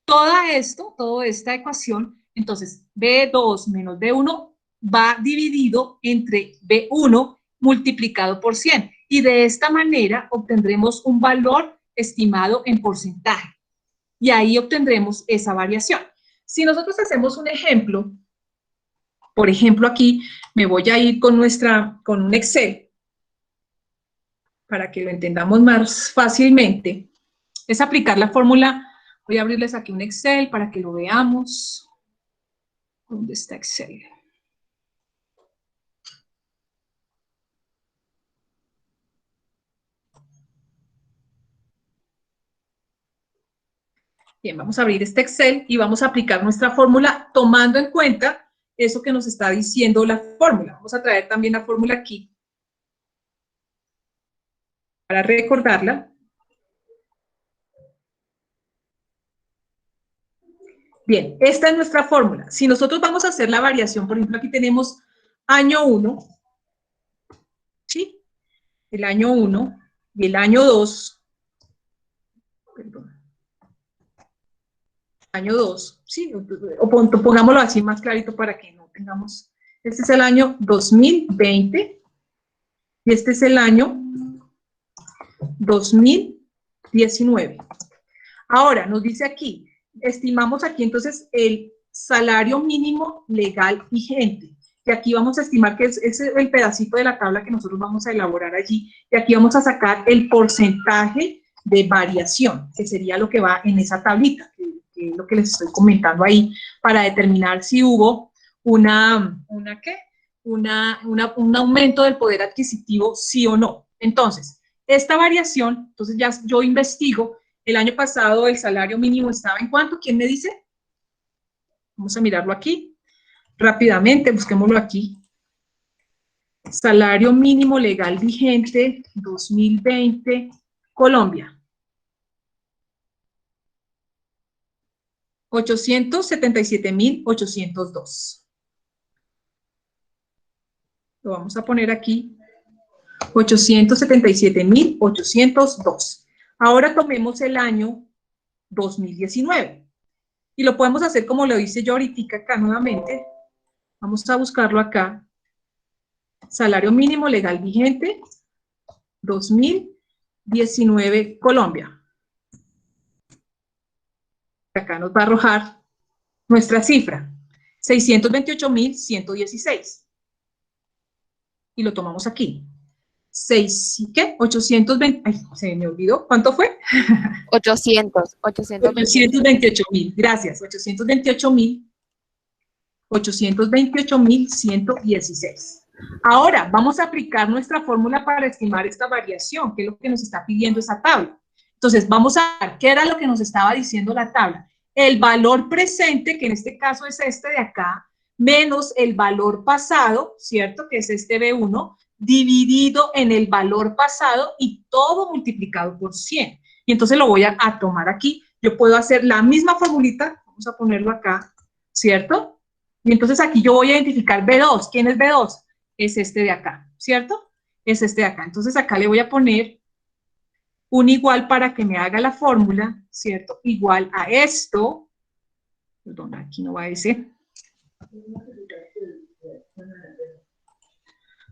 Toda esta ecuación, entonces B2 menos B1 va dividido entre B1 multiplicado por 100 y de esta manera obtendremos un valor estimado en porcentaje y ahí obtendremos esa variación. Si nosotros hacemos un ejemplo, por ejemplo aquí me voy a ir con un Excel para que lo entendamos más fácilmente, es aplicar la fórmula. Voy a abrirles aquí un Excel para que lo veamos. ¿Dónde está Excel? Bien, vamos a abrir este Excel y vamos a aplicar nuestra fórmula tomando en cuenta eso que nos está diciendo la fórmula. Vamos a traer también la fórmula aquí para recordarla. Bien, esta es nuestra fórmula. Si nosotros vamos a hacer la variación, por ejemplo, aquí tenemos año 1, ¿sí? El año 1 y el año 2, perdón. Año 2, ¿sí? O pongámoslo así más clarito para que no tengamos. Este es el año 2020 y este es el año 2019. Ahora, nos dice aquí, estimamos aquí entonces el salario mínimo legal vigente. y aquí vamos a estimar que es el pedacito de la tabla que nosotros vamos a elaborar allí, y aquí vamos a sacar el porcentaje de variación, que sería lo que va en esa tablita, que es lo que les estoy comentando ahí, para determinar si hubo un aumento del poder adquisitivo, sí o no. Entonces, esta variación, entonces ya yo investigo, el año pasado el salario mínimo estaba ¿en cuánto? ¿Quién me dice? Vamos a mirarlo aquí, rápidamente, busquémoslo aquí. Salario mínimo legal vigente 2020, Colombia. 877.802. Lo vamos a poner aquí. 877.802. Ahora tomemos el año 2019. Y lo podemos hacer como lo hice yo ahorita acá nuevamente. Vamos a buscarlo acá. Salario mínimo legal vigente 2019 Colombia. Acá nos va a arrojar nuestra cifra, 628.116. Y lo tomamos aquí. 820, ay, se me olvidó, ¿cuánto fue? 828.000, gracias, 828.116. Ahora, vamos a aplicar nuestra fórmula para estimar esta variación, que es lo que nos está pidiendo esa tabla. Entonces, vamos a ver qué era lo que nos estaba diciendo la tabla. El valor presente, que en este caso es este de acá, menos el valor pasado, ¿cierto? Que es este B1, dividido en el valor pasado y todo multiplicado por 100. Y entonces lo voy a tomar aquí. Yo puedo hacer la misma formulita, vamos a ponerlo acá, ¿cierto? Y entonces aquí yo voy a identificar B2. ¿Quién es B2? Es este de acá, ¿cierto? Es este de acá. Entonces acá le voy a poner un igual para que me haga la fórmula, ¿cierto? Igual a esto, perdón, aquí no va ese.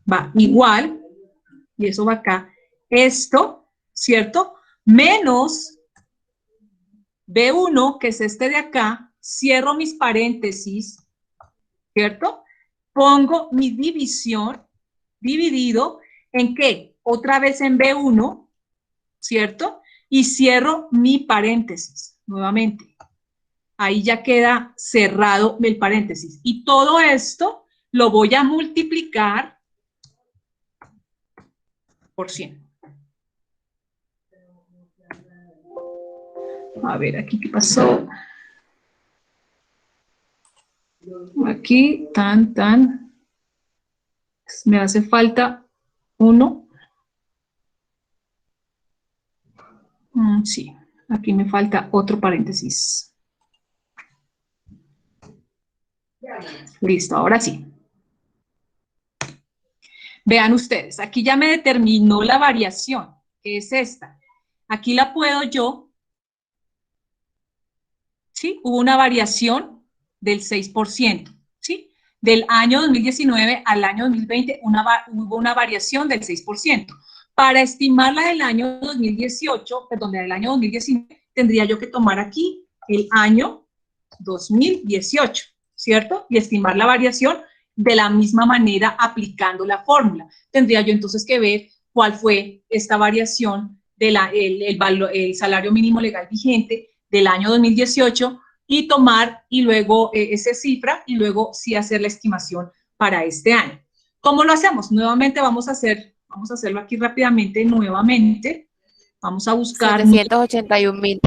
Va igual, y eso va acá, esto, ¿cierto? Menos B1, que es este de acá, cierro mis paréntesis, ¿cierto? Pongo mi división, dividido, ¿en qué? Otra vez en B1, ¿cierto? Y cierro mi paréntesis, nuevamente. Ahí ya queda cerrado el paréntesis. Y todo esto lo voy a multiplicar por 100. A ver, aquí qué pasó. Aquí, me hace falta 1. Sí, aquí me falta otro paréntesis. Listo, ahora sí. Vean ustedes, aquí ya me determinó la variación, que es esta. Aquí la puedo yo, ¿sí? Hubo una variación del 6%, ¿sí? Del año 2019 al año 2020 hubo una variación del 6%. Para estimarla del año 2018, perdón, del año 2019, tendría yo que tomar aquí el año 2018, ¿cierto? Y estimar la variación de la misma manera aplicando la fórmula. Tendría yo entonces que ver cuál fue esta variación del el salario mínimo legal vigente del año 2018 y tomar y luego esa cifra y luego sí hacer la estimación para este año. ¿Cómo lo hacemos? Nuevamente vamos a hacerlo aquí rápidamente, nuevamente. Vamos a buscar... 781.000.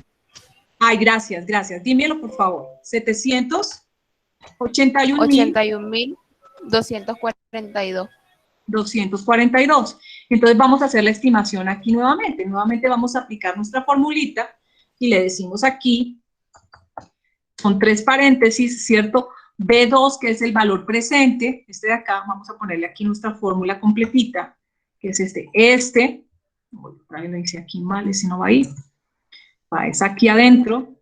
Ay, gracias. Dímelo, por favor. 81.242. 242. Entonces vamos a hacer la estimación aquí nuevamente. Nuevamente vamos a aplicar nuestra formulita y le decimos aquí, son 3 paréntesis, ¿cierto? B2, que es el valor presente, este de acá, vamos a ponerle aquí nuestra fórmula completita, que es por ahí lo hice aquí mal, ese no va ahí, es aquí adentro,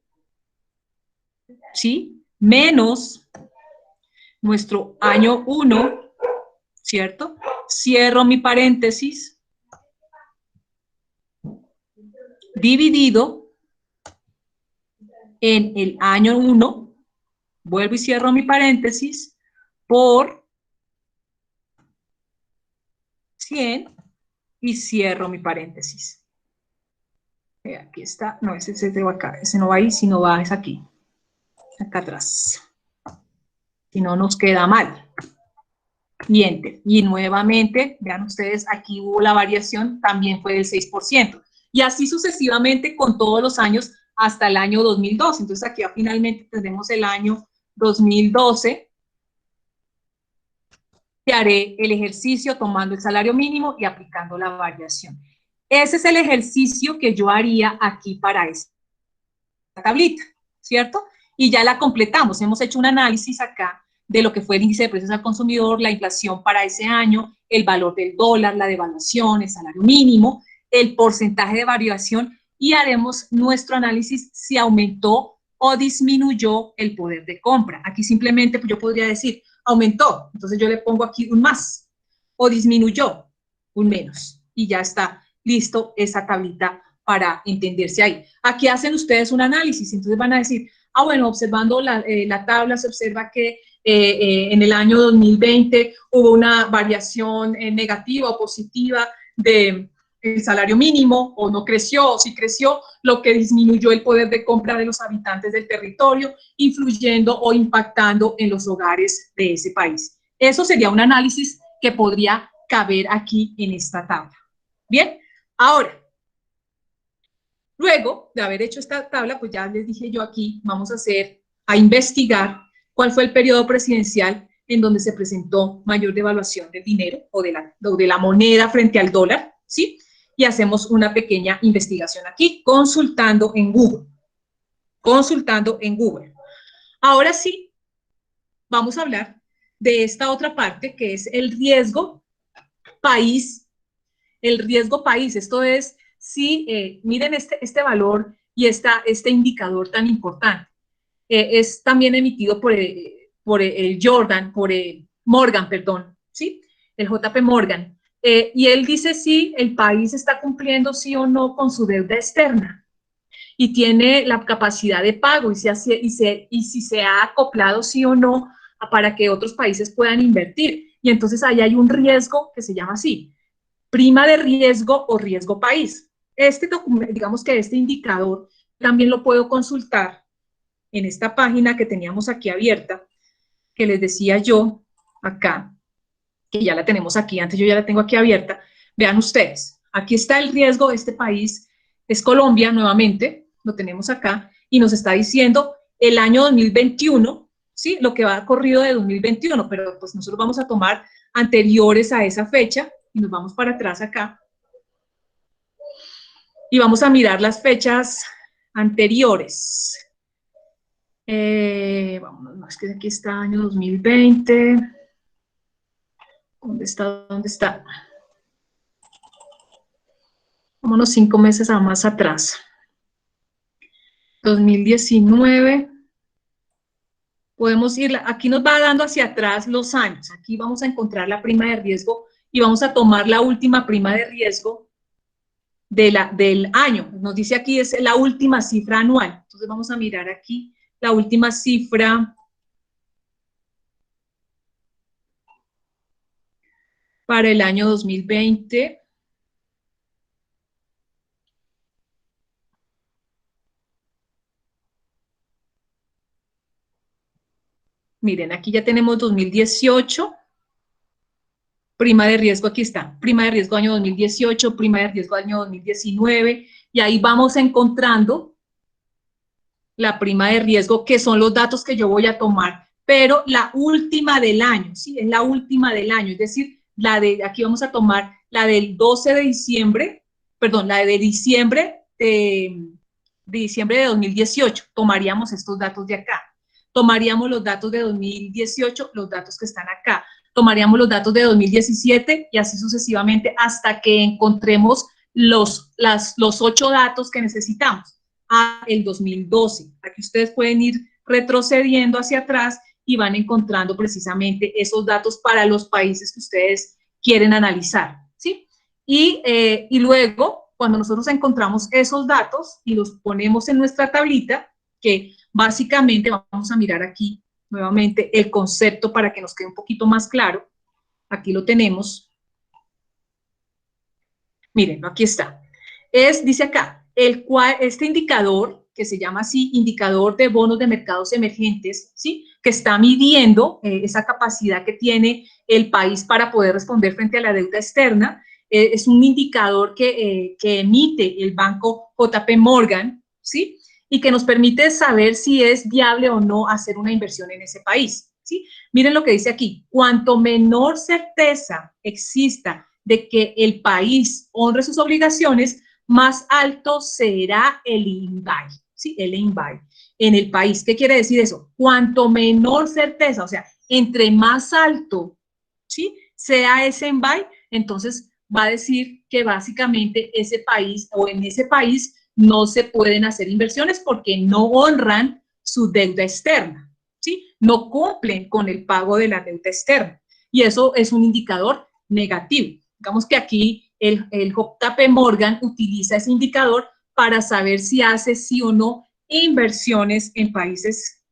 ¿sí? Menos nuestro año 1, ¿cierto? Cierro mi paréntesis, dividido en el año 1, vuelvo y cierro mi paréntesis, por 100 y cierro mi paréntesis. Aquí está, no, ese va acá, ese no va ahí, sino va, es aquí, acá atrás. Si no nos queda mal. Y enter. Y nuevamente, vean ustedes, aquí hubo la variación, también fue del 6%. Y así sucesivamente con todos los años hasta el año 2012. Entonces aquí finalmente tendremos el año 2012. Y haré el ejercicio tomando el salario mínimo y aplicando la variación. Ese es el ejercicio que yo haría aquí para esta tablita, ¿cierto? Y ya la completamos. Hemos hecho un análisis acá de lo que fue el índice de precios al consumidor, la inflación para ese año, el valor del dólar, la devaluación, el salario mínimo, el porcentaje de variación, y haremos nuestro análisis si aumentó o disminuyó el poder de compra. Aquí simplemente pues, yo podría decir, aumentó, entonces yo le pongo aquí un más, o disminuyó, un menos, y ya está listo esa tablita para entenderse ahí. Aquí hacen ustedes un análisis, entonces van a decir, bueno, observando la tabla se observa que en el año 2020 hubo una variación negativa o positiva del salario mínimo, o no creció, o sí creció, lo que disminuyó el poder de compra de los habitantes del territorio, influyendo o impactando en los hogares de ese país. Eso sería un análisis que podría caber aquí en esta tabla. Bien, ahora, luego de haber hecho esta tabla, pues ya les dije yo aquí, vamos a investigar cuál fue el periodo presidencial en donde se presentó mayor devaluación del dinero o de la moneda frente al dólar, ¿sí? Y hacemos una pequeña investigación aquí, consultando en Google. Consultando en Google. Ahora sí, vamos a hablar de esta otra parte, que es el riesgo país. El riesgo país, esto es, sí, miren este valor y este indicador tan importante. Es también emitido por el Morgan, perdón, ¿sí? El JP Morgan. Y él dice si el país está cumpliendo sí o no con su deuda externa y tiene la capacidad de pago y si se ha acoplado sí o no para que otros países puedan invertir. Y entonces ahí hay un riesgo que se llama así, prima de riesgo o riesgo país. Este documento, digamos que este indicador también lo puedo consultar en esta página que teníamos aquí abierta, que les decía yo acá, que ya la tenemos aquí, antes yo ya la tengo aquí abierta. Vean ustedes, aquí está el riesgo de este país, es Colombia nuevamente, lo tenemos acá, y nos está diciendo el año 2021, ¿sí? Lo que va corrido de 2021, pero pues nosotros vamos a tomar anteriores a esa fecha, y nos vamos para atrás acá, y vamos a mirar las fechas anteriores. Vámonos, es que aquí está año 2020. ¿Dónde está? ¿Dónde está? Vámonos 5 meses más atrás. 2019. Podemos ir, aquí nos va dando hacia atrás los años. Aquí vamos a encontrar la prima de riesgo y vamos a tomar la última prima de riesgo del año. Nos dice aquí es la última cifra anual. Entonces vamos a mirar aquí la última cifra para el año 2020. Miren, aquí ya tenemos 2018, prima de riesgo, aquí está, prima de riesgo año 2018, prima de riesgo año 2019, y ahí vamos encontrando la prima de riesgo, que son los datos que yo voy a tomar, pero la última del año, ¿sí? Es la última del año, es decir, aquí vamos a tomar la del 12 de diciembre, perdón, la de diciembre de 2018, tomaríamos estos datos de acá. Tomaríamos los datos de 2018, los datos que están acá. Tomaríamos los datos de 2017 y así sucesivamente hasta que encontremos los 8 datos que necesitamos a el 2012. Aquí ustedes pueden ir retrocediendo hacia atrás y van encontrando precisamente esos datos para los países que ustedes quieren analizar, ¿sí? Y luego, cuando nosotros encontramos esos datos y los ponemos en nuestra tablita, que básicamente vamos a mirar aquí nuevamente el concepto para que nos quede un poquito más claro. Aquí lo tenemos. Miren, aquí está. Dice acá, este indicador, que se llama así, indicador de bonos de mercados emergentes, ¿sí? Que está midiendo esa capacidad que tiene el país para poder responder frente a la deuda externa. Es un indicador que emite el banco JP Morgan, ¿sí? Y que nos permite saber si es viable o no hacer una inversión en ese país, ¿sí? Miren lo que dice aquí, cuanto menor certeza exista de que el país honre sus obligaciones, más alto será el INVAI, ¿sí? El INVAI en el país. ¿Qué quiere decir eso? Cuanto menor certeza, o sea, entre más alto, ¿sí? Sea ese INVAI, entonces va a decir que básicamente ese país o en ese país no se pueden hacer inversiones porque no honran su deuda externa, ¿sí? No cumplen con el pago de la deuda externa. Y eso es un indicador negativo. Digamos que aquí el JP Morgan utiliza ese indicador para saber si hace sí o no inversiones en países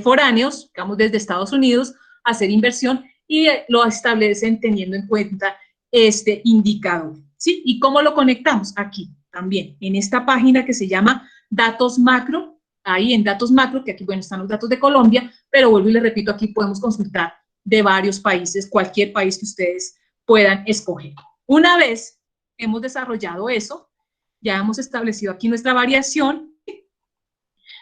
foráneos, digamos desde Estados Unidos, hacer inversión y lo establecen teniendo en cuenta este indicador, ¿sí? ¿Y cómo lo conectamos? Aquí también, en esta página que se llama Datos Macro, ahí en Datos Macro, que aquí, bueno, están los datos de Colombia, pero vuelvo y les repito, aquí podemos consultar de varios países, cualquier país que ustedes puedan escoger. Una vez hemos desarrollado eso, ya hemos establecido aquí nuestra variación.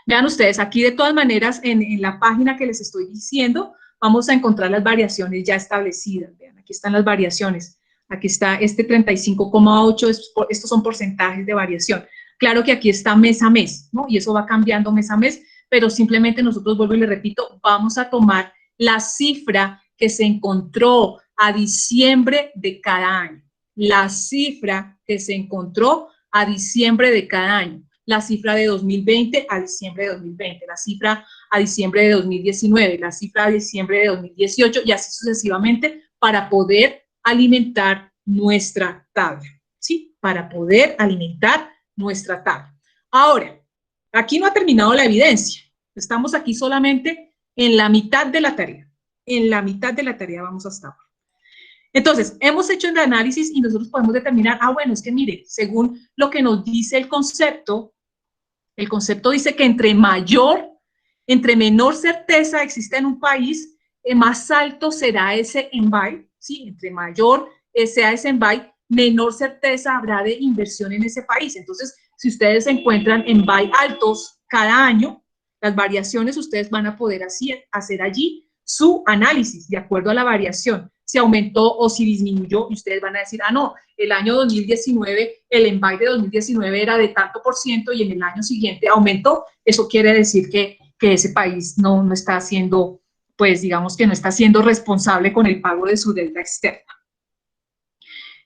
Vean ustedes, aquí de todas maneras, en la página que les estoy diciendo, vamos a encontrar las variaciones ya establecidas. Vean, aquí están las variaciones. Aquí está este 35,8, estos son porcentajes de variación. Claro que aquí está mes a mes, ¿no? Y eso va cambiando mes a mes, pero simplemente nosotros, vuelvo y les repito, vamos a tomar la cifra que se encontró a diciembre de cada año. La cifra que se encontró a diciembre de cada año. La cifra de 2020 a diciembre de 2020, la cifra a diciembre de 2019, la cifra a diciembre de 2018 y así sucesivamente para poder alimentar nuestra tabla, ¿sí? Para poder alimentar nuestra tabla. Ahora, aquí no ha terminado la evidencia. Estamos aquí solamente en la mitad de la tarea. En la mitad de la tarea vamos hasta ahora. Entonces, hemos hecho el análisis y nosotros podemos determinar, bueno, es que mire, según lo que nos dice el concepto dice que entre menor certeza existe en un país, más alto será ese INVAI, ¿sí? Entre mayor sea ese INVAI, menor certeza habrá de inversión en ese país. Entonces, si ustedes encuentran INVAI altos cada año, las variaciones ustedes van a poder hacer allí su análisis de acuerdo a la variación. Si aumentó o si disminuyó, y ustedes van a decir, no, el año 2019, el INVAI de 2019 era de tanto por ciento y en el año siguiente aumentó. Eso quiere decir que ese país no está haciendo, pues digamos que no está siendo responsable con el pago de su deuda externa.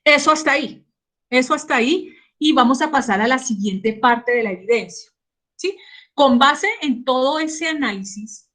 Eso hasta ahí, y vamos a pasar a la siguiente parte de la evidencia, ¿sí? Con base en todo ese análisis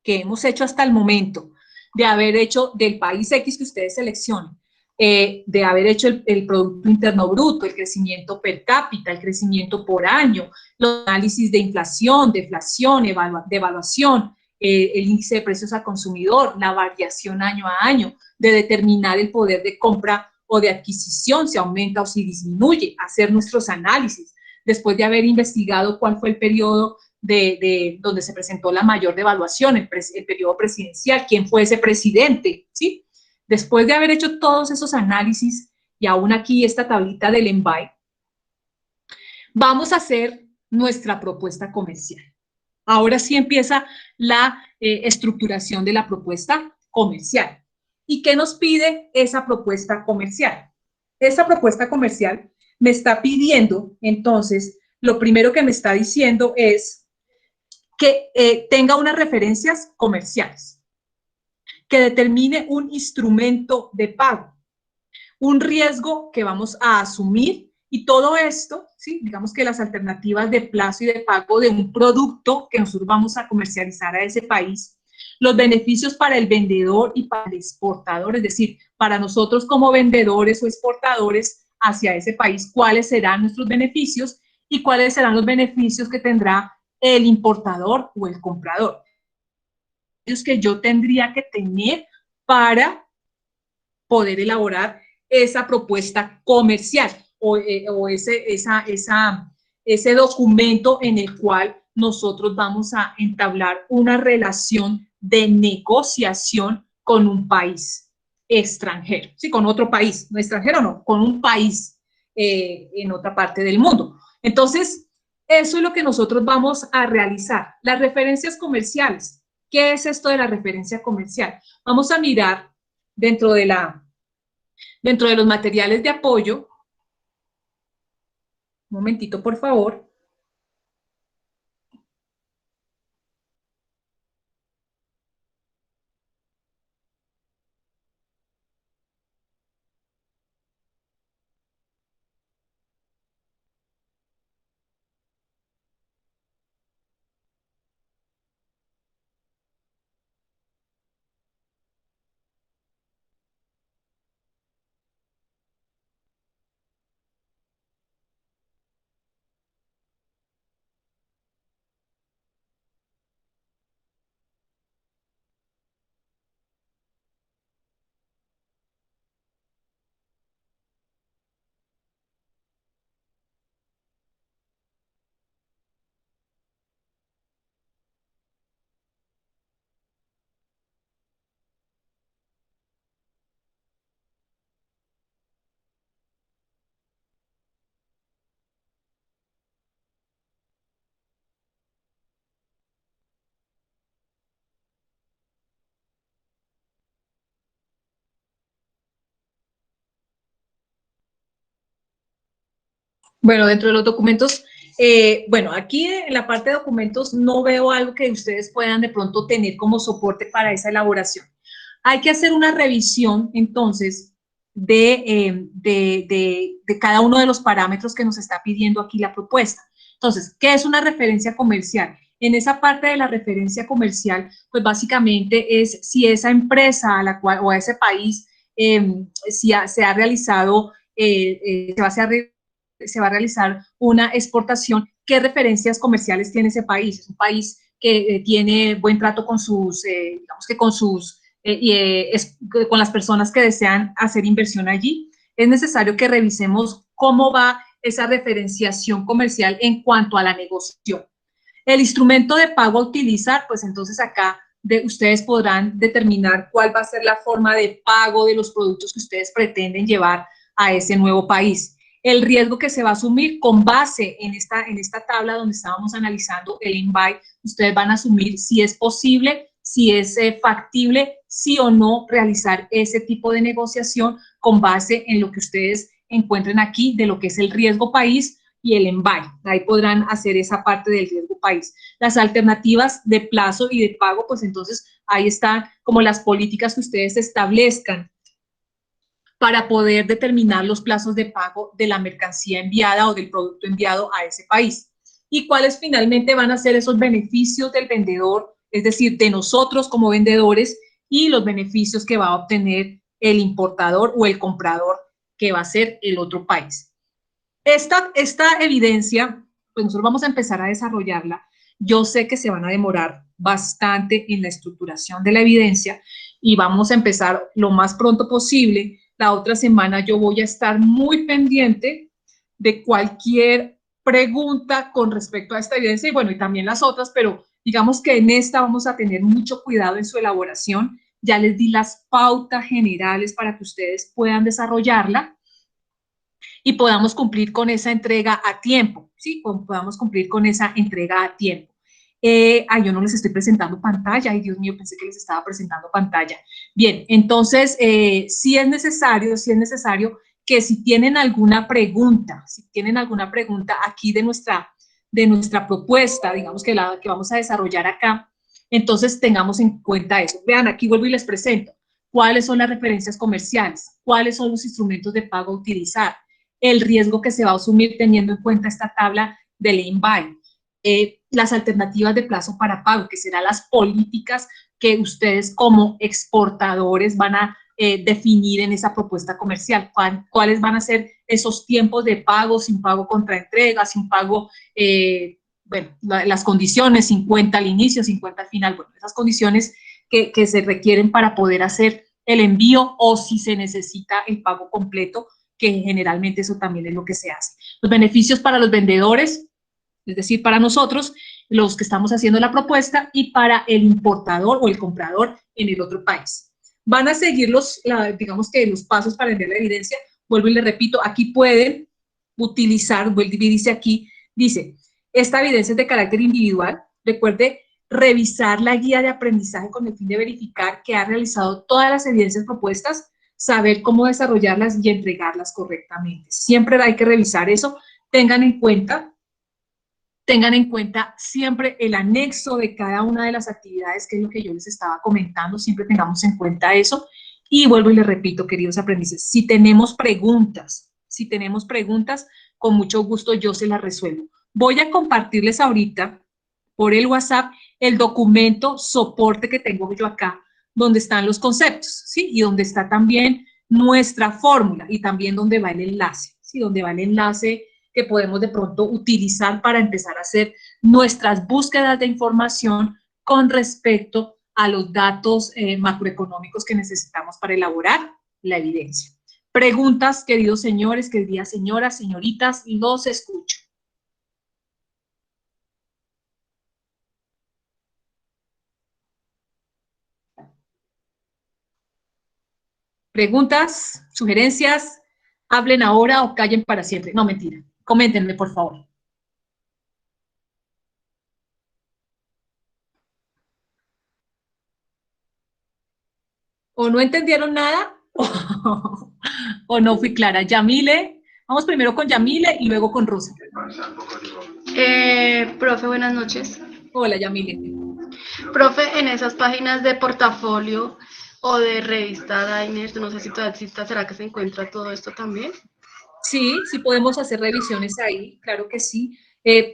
que hemos hecho hasta el momento, de haber hecho del país X que ustedes seleccionen, de haber hecho el Producto Interno Bruto, el crecimiento per cápita, el crecimiento por año, los análisis de inflación, deflación, devaluación, el índice de precios al consumidor, la variación año a año, de determinar el poder de compra o de adquisición, si aumenta o si disminuye, hacer nuestros análisis, después de haber investigado cuál fue el periodo de donde se presentó la mayor devaluación, el periodo presidencial, quién fue ese presidente, ¿sí? Después de haber hecho todos esos análisis, y aún aquí esta tablita del INVAI, vamos a hacer nuestra propuesta comercial. Ahora sí empieza la estructuración de la propuesta comercial. ¿Y qué nos pide esa propuesta comercial? Esa propuesta comercial me está pidiendo, entonces, lo primero que me está diciendo es que tenga unas referencias comerciales, que determine un instrumento de pago, un riesgo que vamos a asumir y todo esto, ¿sí? Digamos que las alternativas de plazo y de pago de un producto que nosotros vamos a comercializar a ese país, los beneficios para el vendedor y para el exportador, es decir, para nosotros como vendedores o exportadores hacia ese país, cuáles serán nuestros beneficios y cuáles serán los beneficios que tendrá el importador o el comprador. Que yo tendría que tener para poder elaborar esa propuesta comercial o ese documento en el cual nosotros vamos a entablar una relación de negociación con un país extranjero, sí, con otro país, no extranjero, no, con un país en otra parte del mundo. Entonces, eso es lo que nosotros vamos a realizar. Las referencias comerciales. ¿Qué es esto de la referencia comercial? Vamos a mirar dentro de los materiales de apoyo. Un momentito, por favor. Bueno, dentro de los documentos, bueno, aquí en la parte de documentos no veo algo que ustedes puedan de pronto tener como soporte para esa elaboración. Hay que hacer una revisión, entonces, de cada uno de los parámetros que nos está pidiendo aquí la propuesta. Entonces, ¿qué es una referencia comercial? En esa parte de la referencia comercial, pues básicamente es si esa empresa a la cual, o a ese país se ha realizado, se va a realizar una exportación, ¿qué referencias comerciales tiene ese país? Es un país que tiene buen trato con sus, digamos que con sus, con las personas que desean hacer inversión allí. Es necesario que revisemos cómo va esa referenciación comercial en cuanto a la negociación. El instrumento de pago a utilizar, pues entonces acá ustedes podrán determinar cuál va a ser la forma de pago de los productos que ustedes pretenden llevar a ese nuevo país. El riesgo que se va a asumir con base en esta tabla donde estábamos analizando el INVAI, ustedes van a asumir si es posible, si es factible, sí o no realizar ese tipo de negociación con base en lo que ustedes encuentren aquí de lo que es el riesgo país y el INVAI. Ahí podrán hacer esa parte del riesgo país. Las alternativas de plazo y de pago, pues entonces ahí están como las políticas que ustedes establezcan para poder determinar los plazos de pago de la mercancía enviada o del producto enviado a ese país. Y cuáles finalmente van a ser esos beneficios del vendedor, es decir, de nosotros como vendedores, y los beneficios que va a obtener el importador o el comprador, que va a ser el otro país. Esta evidencia, pues nosotros vamos a empezar a desarrollarla. Yo sé que se van a demorar bastante en la estructuración de la evidencia y vamos a empezar lo más pronto posible. La otra semana yo voy a estar muy pendiente de cualquier pregunta con respecto a esta evidencia y bueno, y también las otras, pero digamos que en esta vamos a tener mucho cuidado en su elaboración. Ya les di las pautas generales para que ustedes puedan desarrollarla y podamos cumplir con esa entrega a tiempo, ¿sí? Podamos cumplir con esa entrega a tiempo. Yo no les estoy presentando pantalla, ay Dios mío, pensé que les estaba presentando pantalla. Bien, entonces, sí es necesario que si tienen alguna pregunta aquí de nuestra propuesta, digamos que la que vamos a desarrollar acá, entonces tengamos en cuenta eso. Vean, aquí vuelvo y les presento cuáles son las referencias comerciales, cuáles son los instrumentos de pago a utilizar, el riesgo que se va a asumir teniendo en cuenta esta tabla del INVAI, las alternativas de plazo para pago, que serán las políticas que ustedes como exportadores van a definir en esa propuesta comercial, cuáles van a ser esos tiempos de pago, sin pago contra entrega, sin pago, bueno, las condiciones, 50 al inicio, 50 al final, bueno, esas condiciones que se requieren para poder hacer el envío o si se necesita el pago completo, que generalmente eso también es lo que se hace. Los beneficios para los vendedores, es decir, para nosotros, los que estamos haciendo la propuesta, y para el importador o el comprador en el otro país. Van a seguir digamos que los pasos para enviar la evidencia. Vuelvo y le repito, aquí pueden utilizar, dice aquí, dice, esta evidencia es de carácter individual. Recuerde revisar la guía de aprendizaje con el fin de verificar que ha realizado todas las evidencias propuestas, saber cómo desarrollarlas y entregarlas correctamente. Siempre hay que revisar eso. Tengan en cuenta siempre el anexo de cada una de las actividades, que es lo que yo les estaba comentando, siempre tengamos en cuenta eso. Y vuelvo y les repito, queridos aprendices, si tenemos preguntas, con mucho gusto yo se las resuelvo. Voy a compartirles ahorita por el WhatsApp el documento soporte que tengo yo acá, donde están los conceptos, ¿sí? Y donde está también nuestra fórmula y también donde va el enlace, ¿sí? Donde va el enlace que podemos de pronto utilizar para empezar a hacer nuestras búsquedas de información con respecto a los datos macroeconómicos que necesitamos para elaborar la evidencia. Preguntas, queridos señores, queridas señoras, señoritas, los escucho. Preguntas, sugerencias, hablen ahora o callen para siempre. No, mentira. Coméntenme, por favor. O no entendieron nada, o no fui clara. Yamile, vamos primero con Yamile y luego con Rosa. Profe, buenas noches. Hola, Yamile. Profe, en esas páginas de portafolio o de revista Diners, no sé si todavía exista, ¿será que se encuentra todo esto también? Sí, sí podemos hacer revisiones ahí, claro que sí,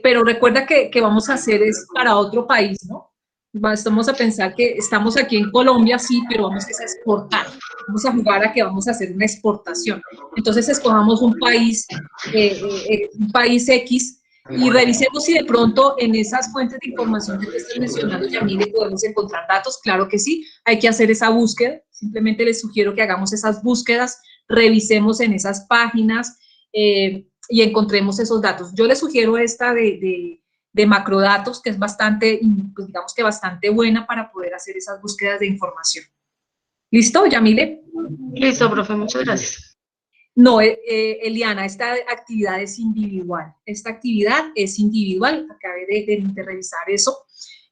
pero recuerda que vamos a hacer es para otro país, ¿no? Vamos a pensar que estamos aquí en Colombia, sí, pero vamos a exportar, vamos a jugar a que vamos a hacer una exportación. Entonces escojamos un país X, y revisemos si de pronto en esas fuentes de información que te estás mencionando, Yamile, podemos encontrar datos. Claro que sí, hay que hacer esa búsqueda. Simplemente les sugiero que hagamos esas búsquedas, revisemos en esas páginas y encontremos esos datos. Yo les sugiero esta de macrodatos, que es bastante, pues digamos que bastante buena para poder hacer esas búsquedas de información. ¿Listo, Yamile? Listo, profe, muchas gracias. No, Eliana, esta actividad es individual. Esta actividad es individual. Acabé de revisar eso.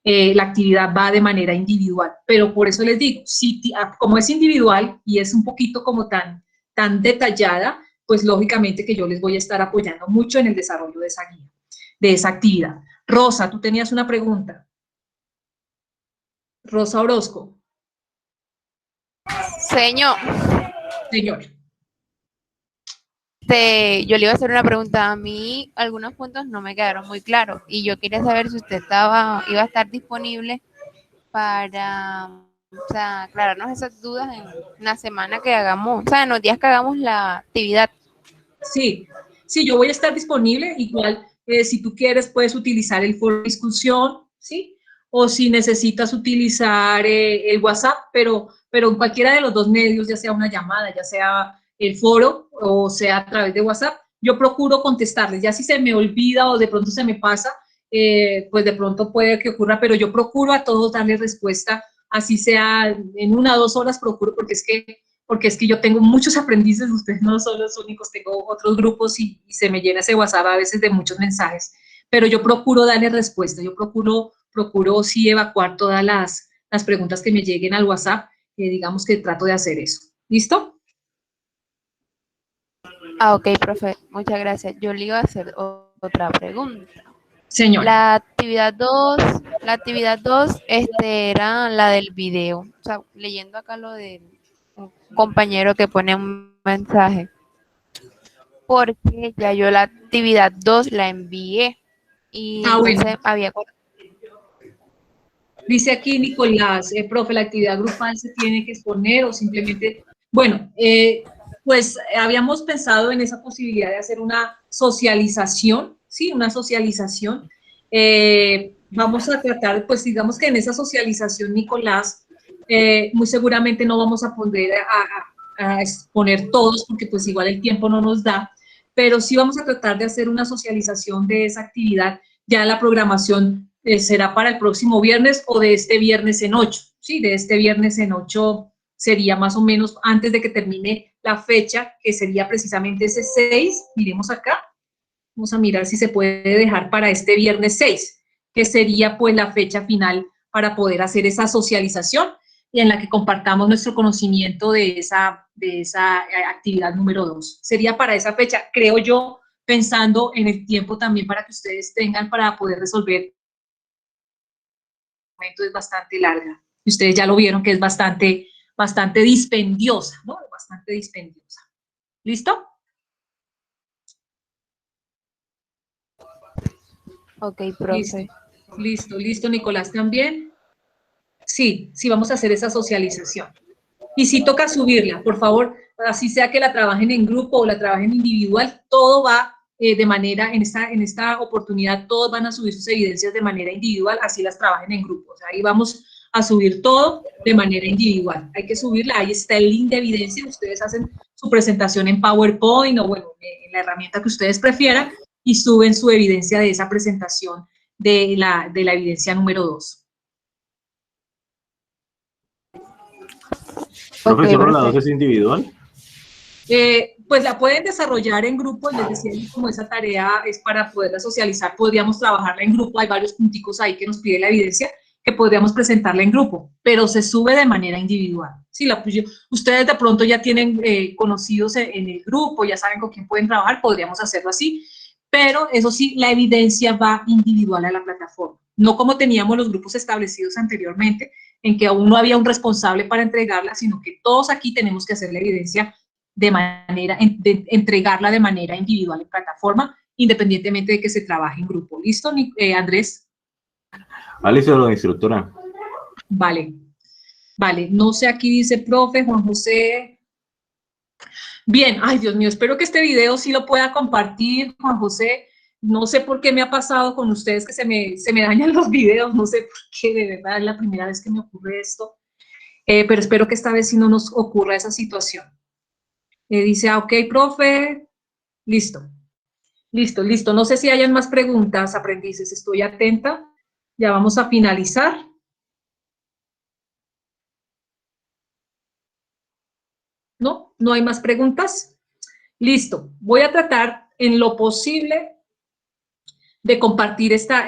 La actividad va de manera individual. Pero por eso les digo, si, como es individual y es un poquito como tan detallada, pues lógicamente que yo les voy a estar apoyando mucho en el desarrollo de esa guía, de esa actividad. Rosa, tú tenías una pregunta. Rosa Orozco. Señor. Yo le iba a hacer una pregunta. A mí algunos puntos no me quedaron muy claros y yo quería saber si usted iba a estar disponible para, o sea, aclararnos esas dudas en la semana que hagamos, o sea, en los días que hagamos la actividad. Sí, yo voy a estar disponible. Igual, si tú quieres, puedes utilizar el foro de discusión, ¿sí? O si necesitas utilizar el WhatsApp, pero en cualquiera de los dos medios, ya sea una llamada, ya sea el foro o sea a través de WhatsApp, yo procuro contestarles. Ya si se me olvida o de pronto se me pasa, pues de pronto puede que ocurra, pero yo procuro a todos darles respuesta, así sea en 1 o 2 horas, procuro, porque es que yo tengo muchos aprendices, ustedes no son los únicos, tengo otros grupos y se me llena ese WhatsApp a veces de muchos mensajes, pero yo procuro darles respuesta, yo procuro sí evacuar todas las preguntas que me lleguen al WhatsApp, digamos que trato de hacer eso. ¿Listo? Ok, profe, muchas gracias. Yo le iba a hacer otra pregunta. Señor. La actividad 2 era la del video. O sea, leyendo acá lo de un compañero que pone un mensaje. Porque ya yo la actividad 2 la envié. Y bueno. había... Dice aquí Nicolás, profe, la actividad grupal se tiene que exponer o simplemente... Bueno, pues habíamos pensado en esa posibilidad de hacer una socialización, ¿sí? Una socialización. Vamos a tratar, pues digamos que en esa socialización, Nicolás, Muy seguramente no vamos a poder a exponer todos porque pues igual el tiempo no nos da, pero sí vamos a tratar de hacer una socialización de esa actividad. Ya la programación será para el próximo viernes o de este viernes en 8, ¿sí? De este viernes en 8 sería más o menos antes de que termine la fecha, que sería precisamente ese 6, miremos acá, vamos a mirar si se puede dejar para este viernes 6, que sería pues la fecha final para poder hacer esa socialización y en la que compartamos nuestro conocimiento de esa actividad número 2. Sería para esa fecha, creo yo, pensando en el tiempo también para que ustedes tengan para poder resolver. El momento es bastante larga. Y ustedes ya lo vieron que es bastante dispendiosa, ¿no? Bastante dispendiosa. ¿Listo? Ok, profe. Listo, Nicolás, ¿también? Sí, vamos a hacer esa socialización. Y si toca subirla, por favor, así sea que la trabajen en grupo o la trabajen individual, todo va de manera, en esta oportunidad, todos van a subir sus evidencias de manera individual, así las trabajen en grupo. O sea, ahí vamos a subir todo de manera individual. Hay que subirla, ahí está el link de evidencia, ustedes hacen su presentación en PowerPoint o bueno, en la herramienta que ustedes prefieran y suben su evidencia de esa presentación de la evidencia número 2. Profe, Ok, ¿solo la 2 perfecto. es individual? Pues la pueden desarrollar en grupo, les decía, como esa tarea es para poderla socializar, podríamos trabajarla en grupo, hay varios punticos ahí que nos pide la evidencia, que podríamos presentarla en grupo, pero se sube de manera individual. Sí, ustedes de pronto ya tienen conocidos en el grupo, ya saben con quién pueden trabajar, podríamos hacerlo así, pero eso sí, la evidencia va individual a la plataforma, no como teníamos los grupos establecidos anteriormente, en que aún no había un responsable para entregarla, sino que todos aquí tenemos que hacer la evidencia de entregarla de manera individual en plataforma, independientemente de que se trabaje en grupo. ¿Listo, Andrés? Listo, instructora. Vale. No sé, aquí dice profe Juan José. Bien, ay Dios mío, espero que este video sí lo pueda compartir, Juan José. No sé por qué me ha pasado con ustedes que se me dañan los videos, no sé por qué, de verdad es la primera vez que me ocurre esto, pero espero que esta vez sí no nos ocurra esa situación. Dice, ok, profe, listo. No sé si hayan más preguntas, aprendices, estoy atenta. Ya vamos a finalizar. ¿No hay más preguntas? Listo. Voy a tratar en lo posible de compartir esta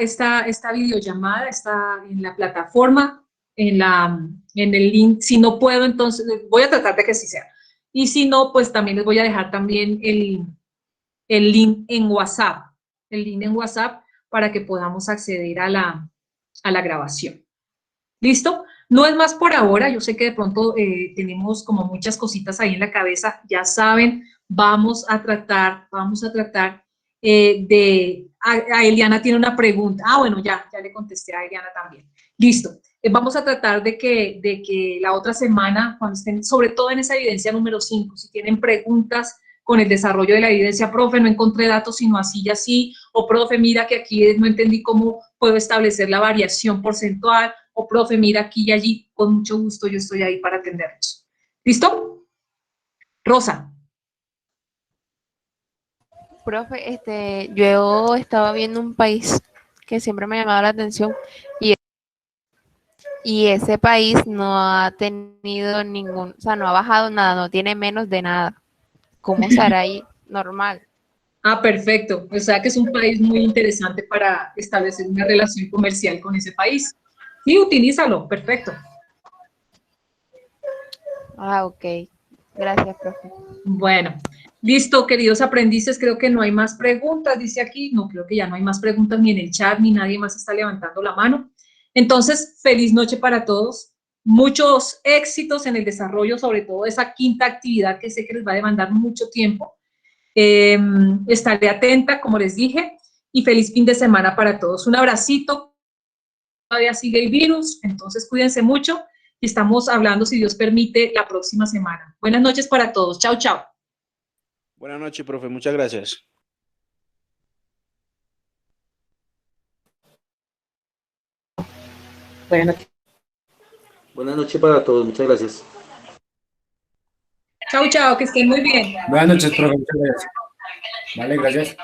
videollamada, está en la plataforma, en el link. Si no puedo, entonces voy a tratar de que sí sea. Y si no, pues también les voy a dejar también el link en WhatsApp. El link en WhatsApp para que podamos acceder a la grabación. ¿Listo? No es más por ahora, yo sé que de pronto tenemos como muchas cositas ahí en la cabeza, ya saben, vamos a tratar a Eliana tiene una pregunta, bueno, ya le contesté a Eliana también. Listo, vamos a tratar de que la otra semana, cuando estén, sobre todo en esa evidencia número 5, si tienen preguntas con el desarrollo de la evidencia, profe, no encontré datos sino así y así, o profe, mira que aquí no entendí cómo puedo establecer la variación porcentual, o profe, mira aquí y allí, con mucho gusto yo estoy ahí para atenderlos. ¿Listo? Rosa. Profe, yo estaba viendo un país que siempre me ha llamado la atención y ese país no ha tenido o sea, no ha bajado nada, no tiene menos de nada. ¿Cómo será ahí? Normal. Perfecto. O sea que es un país muy interesante para establecer una relación comercial con ese país. Sí, utilízalo. Perfecto. Ok. Gracias, profe. Bueno, listo, queridos aprendices. Creo que no hay más preguntas, dice aquí. No, creo que ya no hay más preguntas ni en el chat, ni nadie más está levantando la mano. Entonces, feliz noche para todos. Muchos éxitos en el desarrollo, sobre todo esa quinta actividad que sé que les va a demandar mucho tiempo. Estaré atenta, como les dije, y feliz fin de semana para todos. Un abracito, todavía sigue el virus, entonces cuídense mucho y estamos hablando, si Dios permite, la próxima semana. Buenas noches para todos. Chao, chao. Buenas noches, profe. Muchas gracias. Buenas noches. Buenas noches para todos, muchas gracias. Chao, chao, que estén muy bien. Buenas noches, profe. Muchas gracias. Vale, gracias.